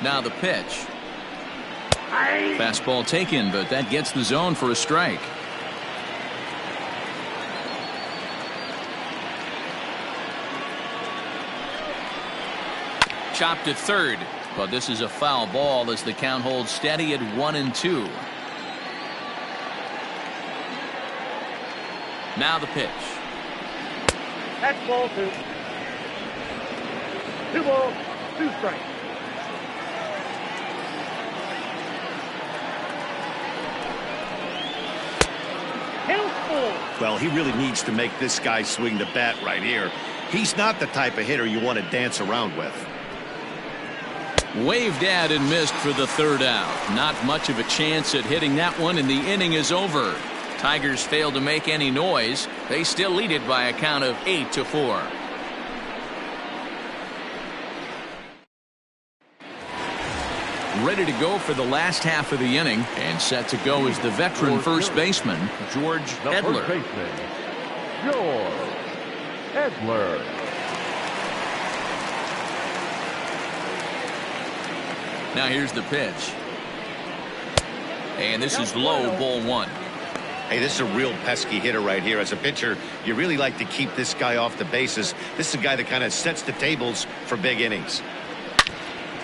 Now the pitch. Fastball taken, but that gets the zone for a strike. Chopped at third, but this is a foul ball as the count holds steady at 1-2. Now the pitch. That's ball 2. 2 balls, 2 strikes. Well, he really needs to make this guy swing the bat right here. He's not the type of hitter you want to dance around with. Waved at and missed for the third out. Not much of a chance at hitting that one, and the inning is over. Tigers failed to make any noise. They still lead it by a count of 8-4. Ready to go for the last half of the inning, and set to go is the veteran first baseman, George Edler. First baseman, George Edler. Now here's the pitch. And this is low, ball 1. Hey, this is a real pesky hitter right here. As a pitcher, you really like to keep this guy off the bases. This is a guy that kind of sets the tables for big innings.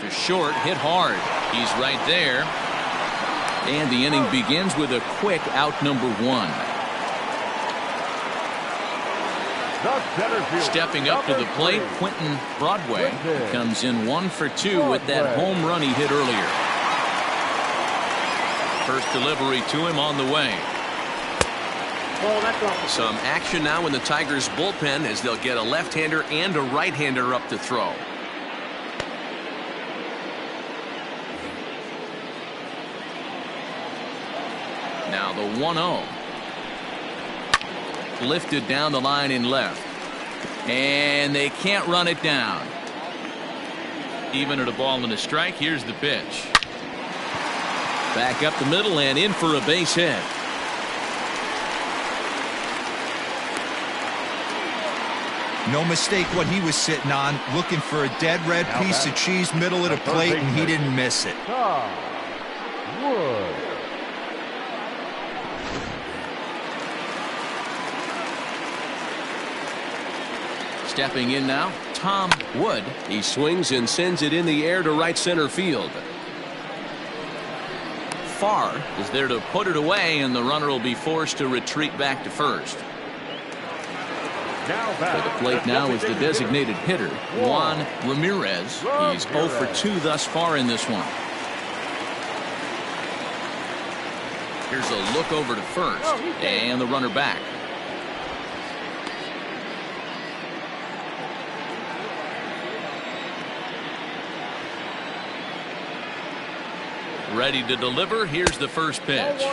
To short, hit hard. He's right there. And the inning begins with a quick out, number 1. Stepping up to the plate, Quentin Broadway comes in 1 for 2 with that home run he hit earlier. First delivery to him on the way. Some action now in the Tigers bullpen as they'll get a left-hander and a right-hander up to throw. Now the 1-0. Lifted down the line in left. And they can't run it down. Even at a ball and a strike, here's the pitch. Back up the middle and in for a base hit. No mistake what he was sitting on, looking for a dead red piece of cheese middle of the plate, and he didn't miss it. Wood. Stepping in now, Tom Wood. He swings and sends it in the air to right center field. Farr is there to put it away, and the runner will be forced to retreat back to first. For the plate now is the designated hitter, Juan Ramirez. He's 0 for 2 thus far in this one. Here's a look over to first, and the runner back. Ready to deliver. Here's the first pitch.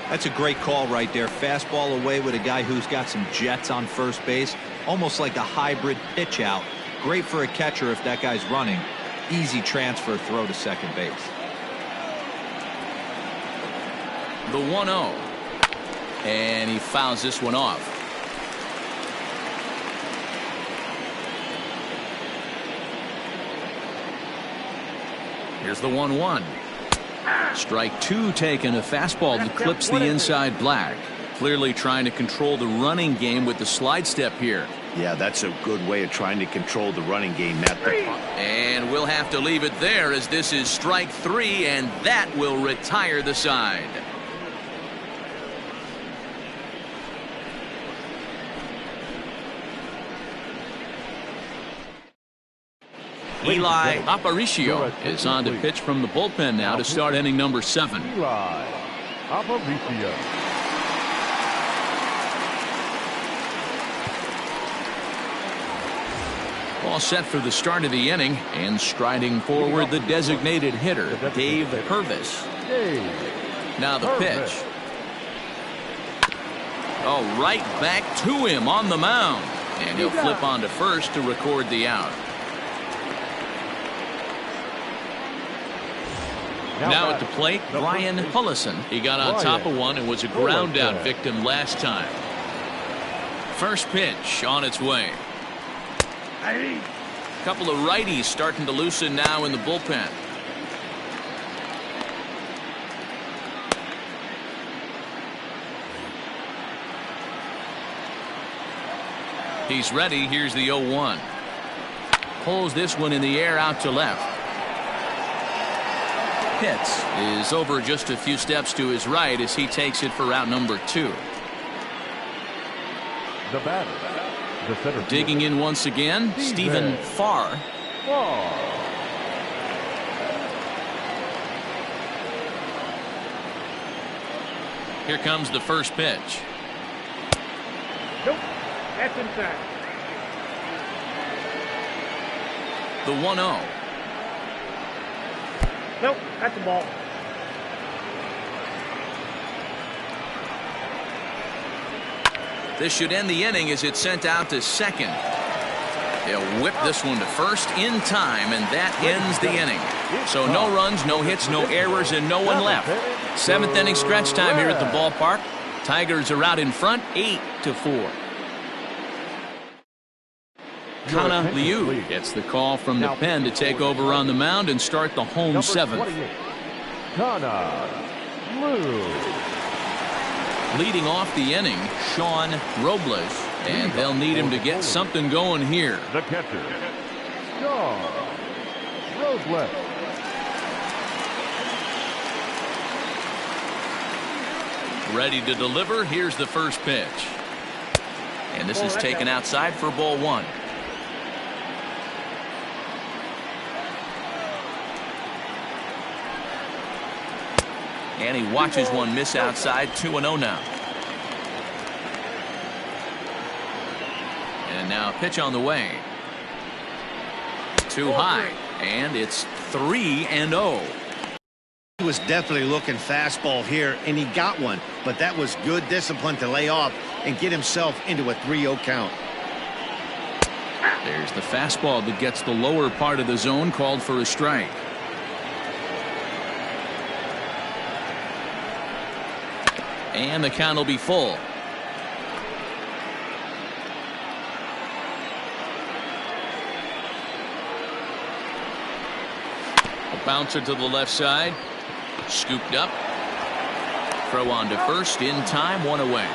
That's a great call right there. Fastball away with a guy who's got some jets on first base. Almost like a hybrid pitch out. Great for a catcher if that guy's running. Easy transfer throw to second base. The 1-0. And he fouls this one off. Here's the 1-1. Strike 2 taken. A fastball that clips the inside black. Clearly trying to control the running game with the slide step here. Yeah, that's a good way of trying to control the running game, Matt. And we'll have to leave it there as this is strike 3, and that will retire the side. Eli Aparicio is on to pitch from the bullpen now to start inning number 7. Eli Aparicio. All set for the start of the inning, and striding forward the designated hitter, Dave Purvis. Now the pitch. Oh, right back to him on the mound, and he'll flip on to first to record the out. Now at the plate, Brian Hullison. He got on top of one and was a ground out victim last time. First pitch on its way. A couple of righties starting to loosen now in the bullpen. He's ready. Here's the 0-1. Pulls this one in the air out to left. Pitts is over just a few steps to his right as he takes it for out number 2. The batter, the center digging in once again, Stephen Farr. Here comes the first pitch. Nope, that's inside. The 1-0. Nope, that's a ball. This should end the inning as it's sent out to second. They'll whip this one to first in time, and that ends the inning. So no runs, no hits, no errors, and no one left. 7th inning stretch time here at the ballpark. Tigers are out in front, 8-4. Kana Liu gets the call from the pen to take over on the mound and start the home 7th. Kana Liu. Leading off the inning, Sean Robles, and they'll need him to get something going here. The catcher, Sean Robles. Ready to deliver. Here's the first pitch. And this is taken outside for ball 1. And he watches one miss outside. 2-0 now. And now pitch on the way. Too high. And it's 3-0. He was definitely looking fastball here, and he got one. But that was good discipline to lay off and get himself into a 3-0 count. There's the fastball that gets the lower part of the zone, called for a strike. And the count will be full. A bouncer to the left side. Scooped up. Throw on to first in time. 1 away.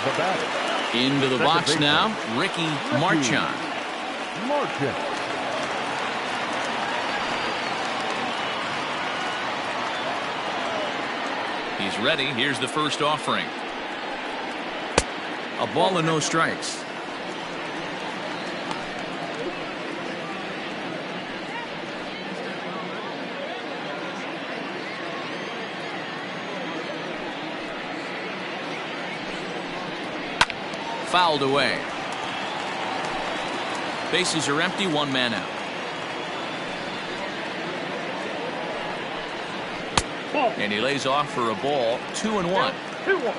The batter. Into the box now, Ricky Marchand. He's ready. Here's the first offering. A ball and no strikes. Fouled away. Bases are empty. 1 man out. And he lays off for a ball. 2-1. 2-1.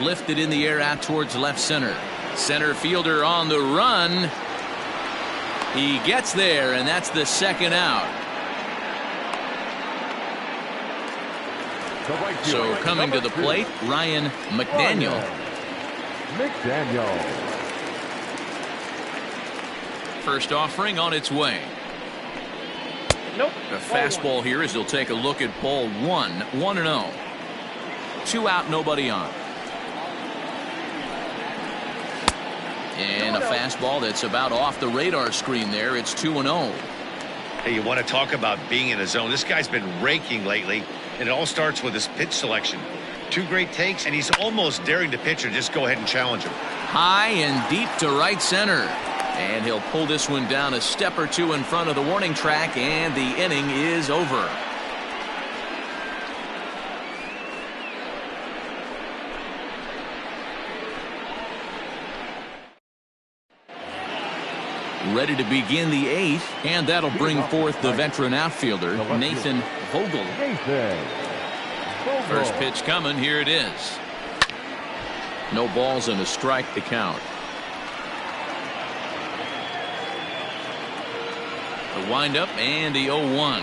Lifted in the air out towards left center. Center fielder on the run. He gets there, and that's the second out. So coming to the plate, Ryan McDaniel. First offering on its way. Nope. A fastball here as he'll take a look at ball 1. 1-0. 2 out, nobody on. And a fastball that's about off the radar screen there. It's 2-0. Hey, you want to talk about being in a zone? This guy's been raking lately, and it all starts with his pitch selection. 2 great takes, and he's almost daring the pitcher just go ahead and challenge him. High and deep to right center. And he'll pull this one down a step or 2 in front of the warning track, and the inning is over. Ready to begin the 8th, and that'll bring forth the veteran outfielder, Nathan Vogel. First pitch coming. Here it is. No balls and a strike to count. The windup and the 0-1.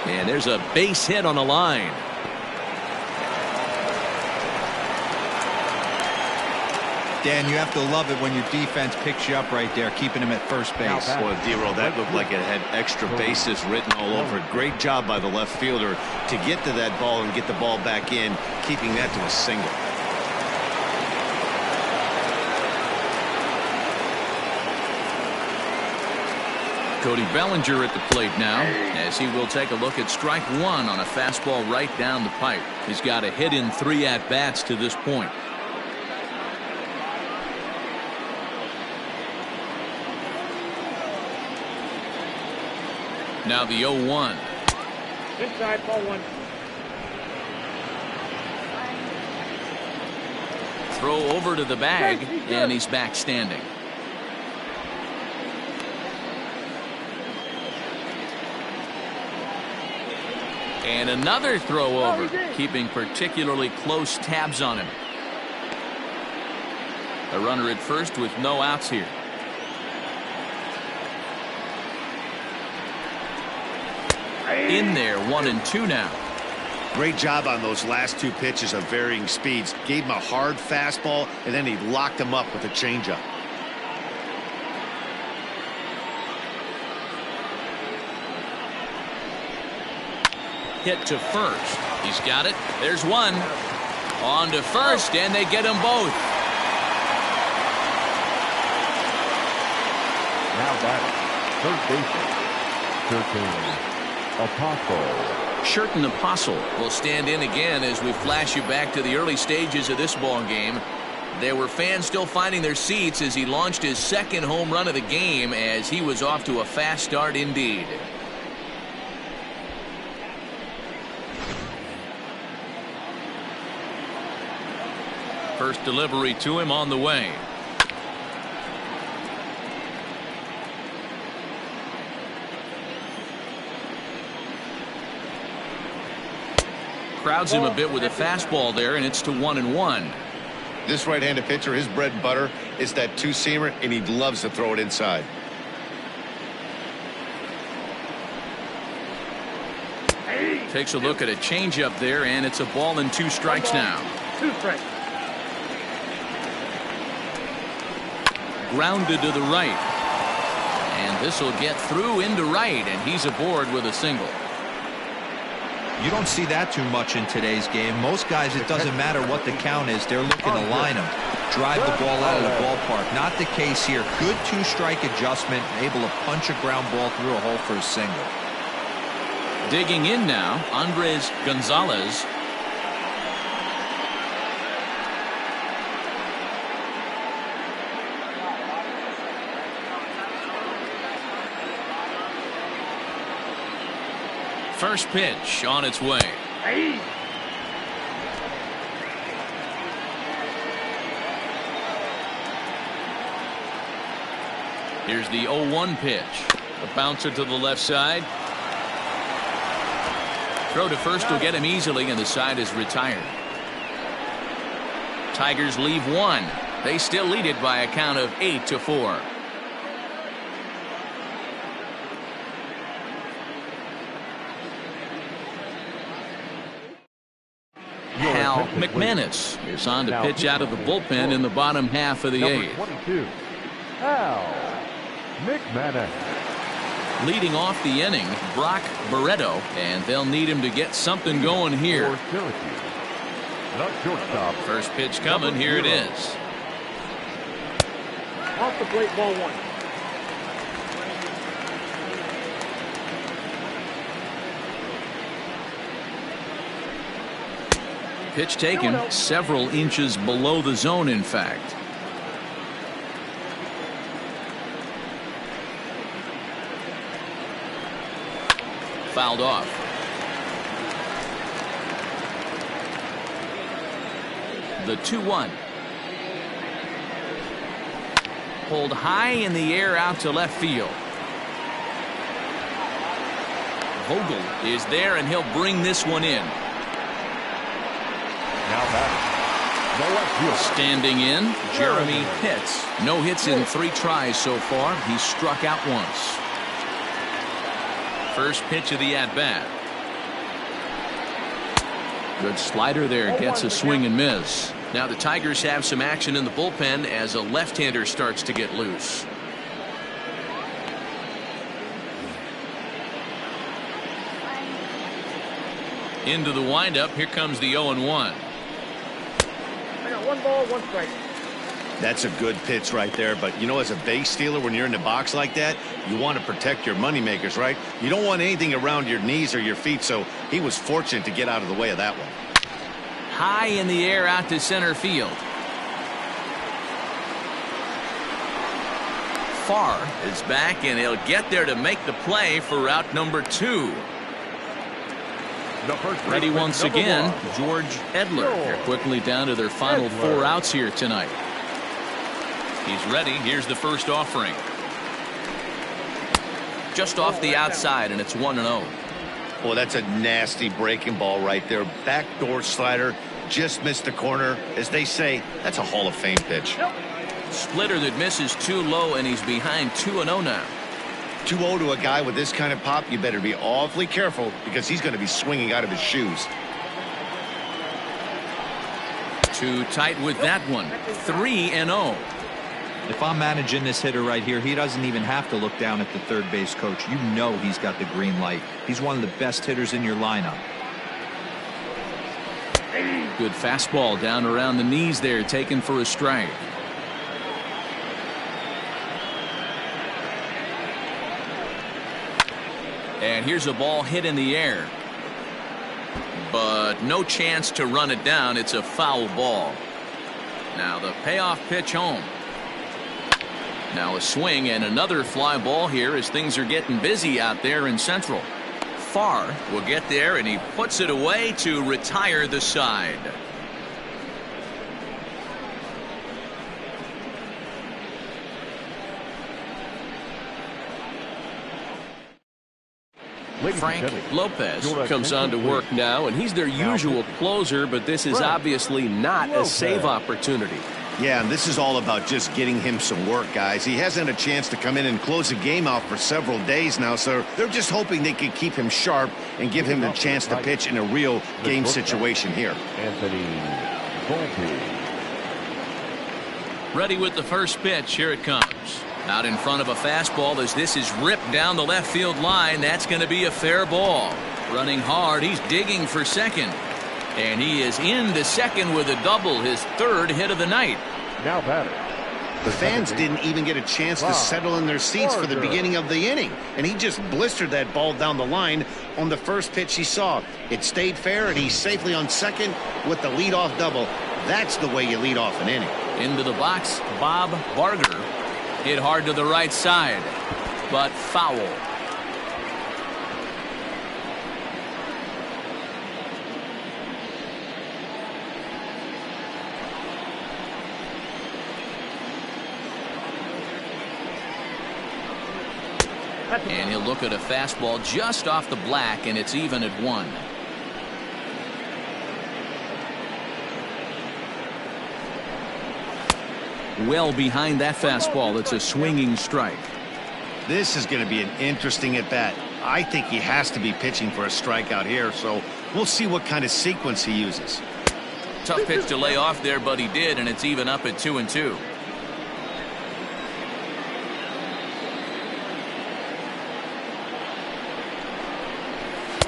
And there's a base hit on the line. Dan, you have to love it when your defense picks you up right there, keeping him at first base. Boy, D-Roll, that looked like it had extra bases written all over it. Great job by the left fielder to get to that ball and get the ball back in, keeping that to a single. Cody Bellinger at the plate now, as he will take a look at strike one on a fastball right down the pipe. He's got a hit in 3 at-bats to this point. Now the 0-1. Inside, ball 1. Throw over to the bag, and he's back standing. And another throw over, keeping particularly close tabs on him. A runner at first with no outs here. In there, 1-2 now. Great job on those last 2 pitches of varying speeds. Gave him a hard fastball, and then he locked him up with a changeup. Hit to first. He's got it. There's one. On to first, and they get them both. Now batting, third baseman, Apostle. Sherten Apostle will stand in again as we flash you back to the early stages of this ball game. There were fans still finding their seats as he launched his second home run of the game, as he was off to a fast start indeed. First delivery to him on the way. Crowds him a bit with a fastball there, and it's to 1-1. This right-handed pitcher, his bread and butter is that 2-seamer, and he loves to throw it inside. Takes a look at a changeup there, and it's a ball and 2 strikes now. 2 strikes. Grounded to the right. And this will get through into right, and he's aboard with a single. You don't see that too much in today's game. Most guys, it doesn't matter what the count is. They're looking to line them, drive the ball out of the ballpark. Not the case here. Good 2-strike adjustment, able to punch a ground ball through a hole for a single. Digging in now, Andres Gonzalez. First pitch on its way. Here's the 0-1 pitch. A bouncer to the left side. Throw to first will get him easily, and the side is retired. Tigers leave 1. They still lead it by a count of 8-4. Hal McManus is on to pitch out of the bullpen in the bottom half of the 8th. 22, Hal McManus. Leading off the inning, Brock Barreto, and they'll need him to get something going here. For Syracuse, the shortstop. First pitch coming, here it is. Off the plate, ball 1. Pitch taken several inches below the zone, in fact. Fouled off. The 2-1. Pulled high in the air out to left field. Vogel is there, and he'll bring this one in. Now batting, the left fielder. Standing in, Jeremy Pitts. No hits in 3 tries so far. He's struck out once. First pitch of the at-bat. Good slider there. Gets a swing and miss. Now the Tigers have some action in the bullpen as a left-hander starts to get loose. Into the windup. Here comes the 0-1. I got 1 ball, 1 strike. That's a good pitch right there, but you know, as a base stealer, when you're in the box like that, you want to protect your money makers, right? You don't want anything around your knees or your feet, so he was fortunate to get out of the way of that one. High in the air out to center field. Farr is back, and he'll get there to make the play for route number 2. Ready once again, George Edler. They're quickly down to their final 4 outs here tonight. He's ready. Here's the first offering. Just off the outside, and it's 1-0. Well, that's a nasty breaking ball right there. Backdoor slider, just missed the corner. As they say, that's a Hall of Fame pitch. Splitter that misses too low, and he's behind 2-0 now. 2-0 to a guy with this kind of pop, you better be awfully careful because he's going to be swinging out of his shoes. Too tight with that one. 3-0. If I'm managing this hitter right here, he doesn't even have to look down at the third base coach. You know he's got the green light. He's one of the best hitters in your lineup. Good fastball down around the knees there, taken for a strike. And here's a ball hit in the air. But no chance to run it down. It's a foul ball. Now the payoff pitch home. Now a swing and another fly ball here as things are getting busy out there in Central. Farr will get there, and he puts it away to retire the side. Frank Lopez comes on to work now, and he's their usual closer, but this is obviously not a save opportunity. Yeah, and this is all about just getting him some work, guys. He hasn't had a chance to come in and close a game out for several days now, so they're just hoping they can keep him sharp and give him a chance to pitch in a real game situation here. Anthony Volpe. Ready with the first pitch. Here it comes. Out in front of a fastball as this is ripped down the left field line. That's going to be a fair ball. Running hard. He's digging for second. And he is into second with a double, his 3rd hit of the night. Now batter. The fans didn't even get a chance to settle in their seats for the beginning of the inning, and he just blistered that ball down the line on the first pitch he saw. It stayed fair, and he's safely on second with the leadoff double. That's the way you lead off an inning. Into the box, Bob Barger. Hit hard to the right side, but foul. And he'll look at a fastball just off the black, and it's even at 1. Well behind that fastball. It's a swinging strike. This is going to be an interesting at-bat. I think he has to be pitching for a strikeout here, so we'll see what kind of sequence he uses. Tough pitch to lay off there, but he did, and it's even up at 2-2.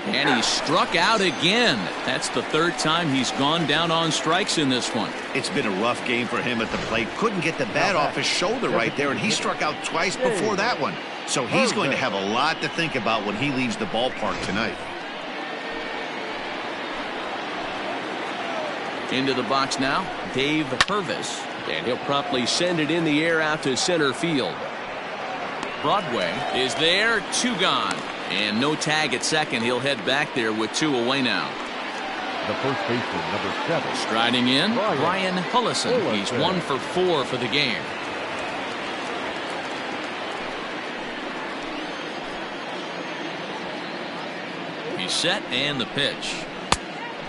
And he struck out again. That's the 3rd time he's gone down on strikes in this one. It's been a rough game for him at the plate. Couldn't get the bat off his shoulder right there, and he struck out twice before that one. So he's going to have a lot to think about when he leaves the ballpark tonight. Into the box now, Dave Purvis. And he'll promptly send it in the air out to center field. Broadway is there, 2 gone. And no tag at second. He'll head back there with 2 away now. The first baseman, number 7. Striding in, Brian Hullison. He's 1 for 4 for the game. He's set, and the pitch.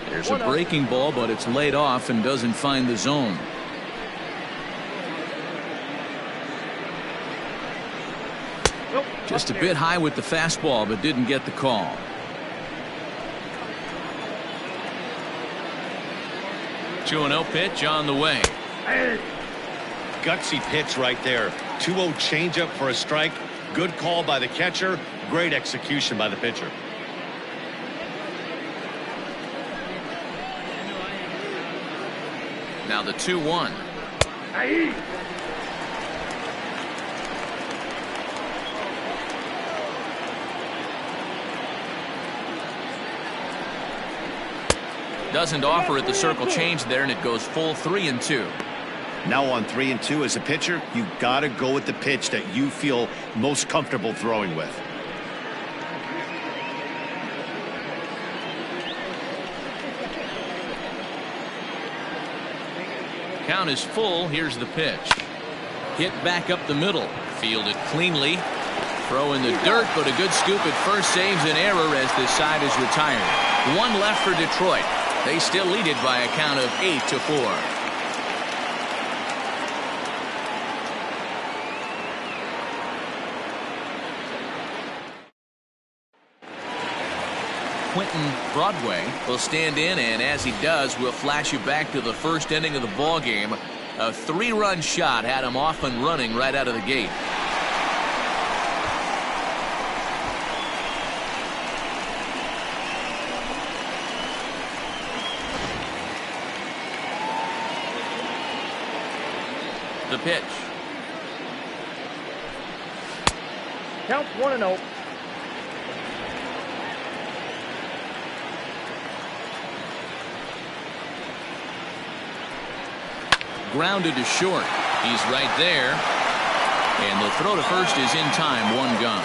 There's a breaking ball, but it's laid off and doesn't find the zone. Just a bit high with the fastball, but didn't get the call. Two 2-0 pitch on the way. Gutsy pitch right there. 2-0 changeup for a strike. Good call by the catcher. Great execution by the pitcher. Now the 2-1. Doesn't offer it the circle change there, and it goes full 3-2. Now on 3-2 as a pitcher, you got to go with the pitch that you feel most comfortable throwing with. Count is full. Here's the pitch. Hit back up the middle. Fielded cleanly. Throw in the dirt, but a good scoop at first saves an error as this side is retired. One left for Detroit. They still lead it by a count of 8-4. Quentin Broadway will stand in, and as he does, we'll flash you back to the first inning of the ball game. A 3-run shot had him off and running right out of the gate. The pitch. Counts 1-0. Grounded to short. He's right there. And the throw to first is in time. One gone.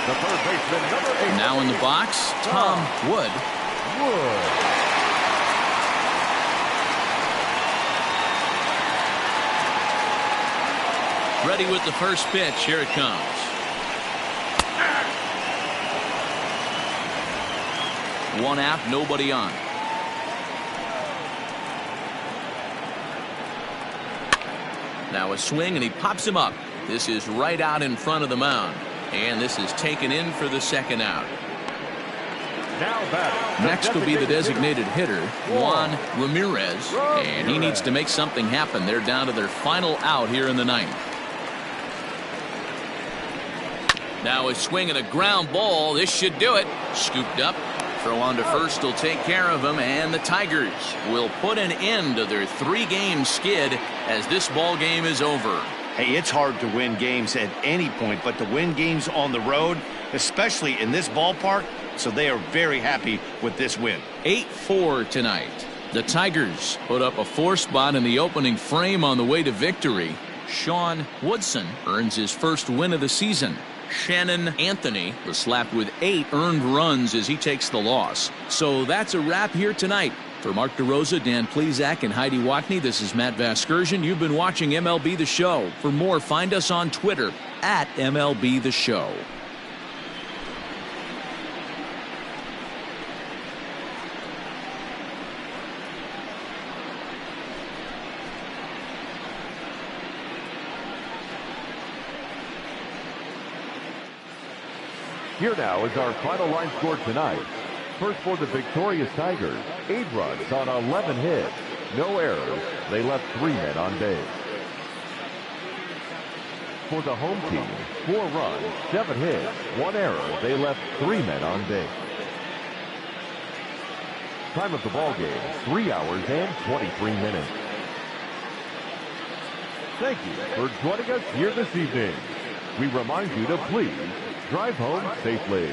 The third baseman, number 8. Now in the box, Tom Wood. Ready with the first pitch. Here it comes. One out, nobody on. Now a swing, and he pops him up. This is right out in front of the mound. And this is taken in for the second out. Next will be the designated hitter, Juan Ramirez. And he needs to make something happen. They're down to their final out here in the ninth. Now a swing and a ground ball. This should do it. Scooped up. Throw on to first will take care of him, and the Tigers will put an end to their 3-game skid as this ball game is over. Hey, it's hard to win games at any point, but to win games on the road, especially in this ballpark, so they are very happy with this win. 8-4 tonight. The Tigers put up a 4 spot in the opening frame on the way to victory. Sean Woodson earns his first win of the season. Shannon Anthony was slapped with 8 earned runs as he takes the loss. So that's a wrap here tonight. For Mark DeRosa, Dan Plezak, and Heidi Watney, this is Matt Vasgersian. You've been watching MLB The Show. For more, find us on Twitter at MLB The Show. Here now is our final line score tonight. First for the victorious Tigers, 8 runs on 11 hits. No errors. They left 3 men on base. For the home team, 4 runs, 7 hits, 1 error. They left 3 men on base. Time of the ball game, 3 hours and 23 minutes. Thank you for joining us here this evening. We remind you to please drive home safely.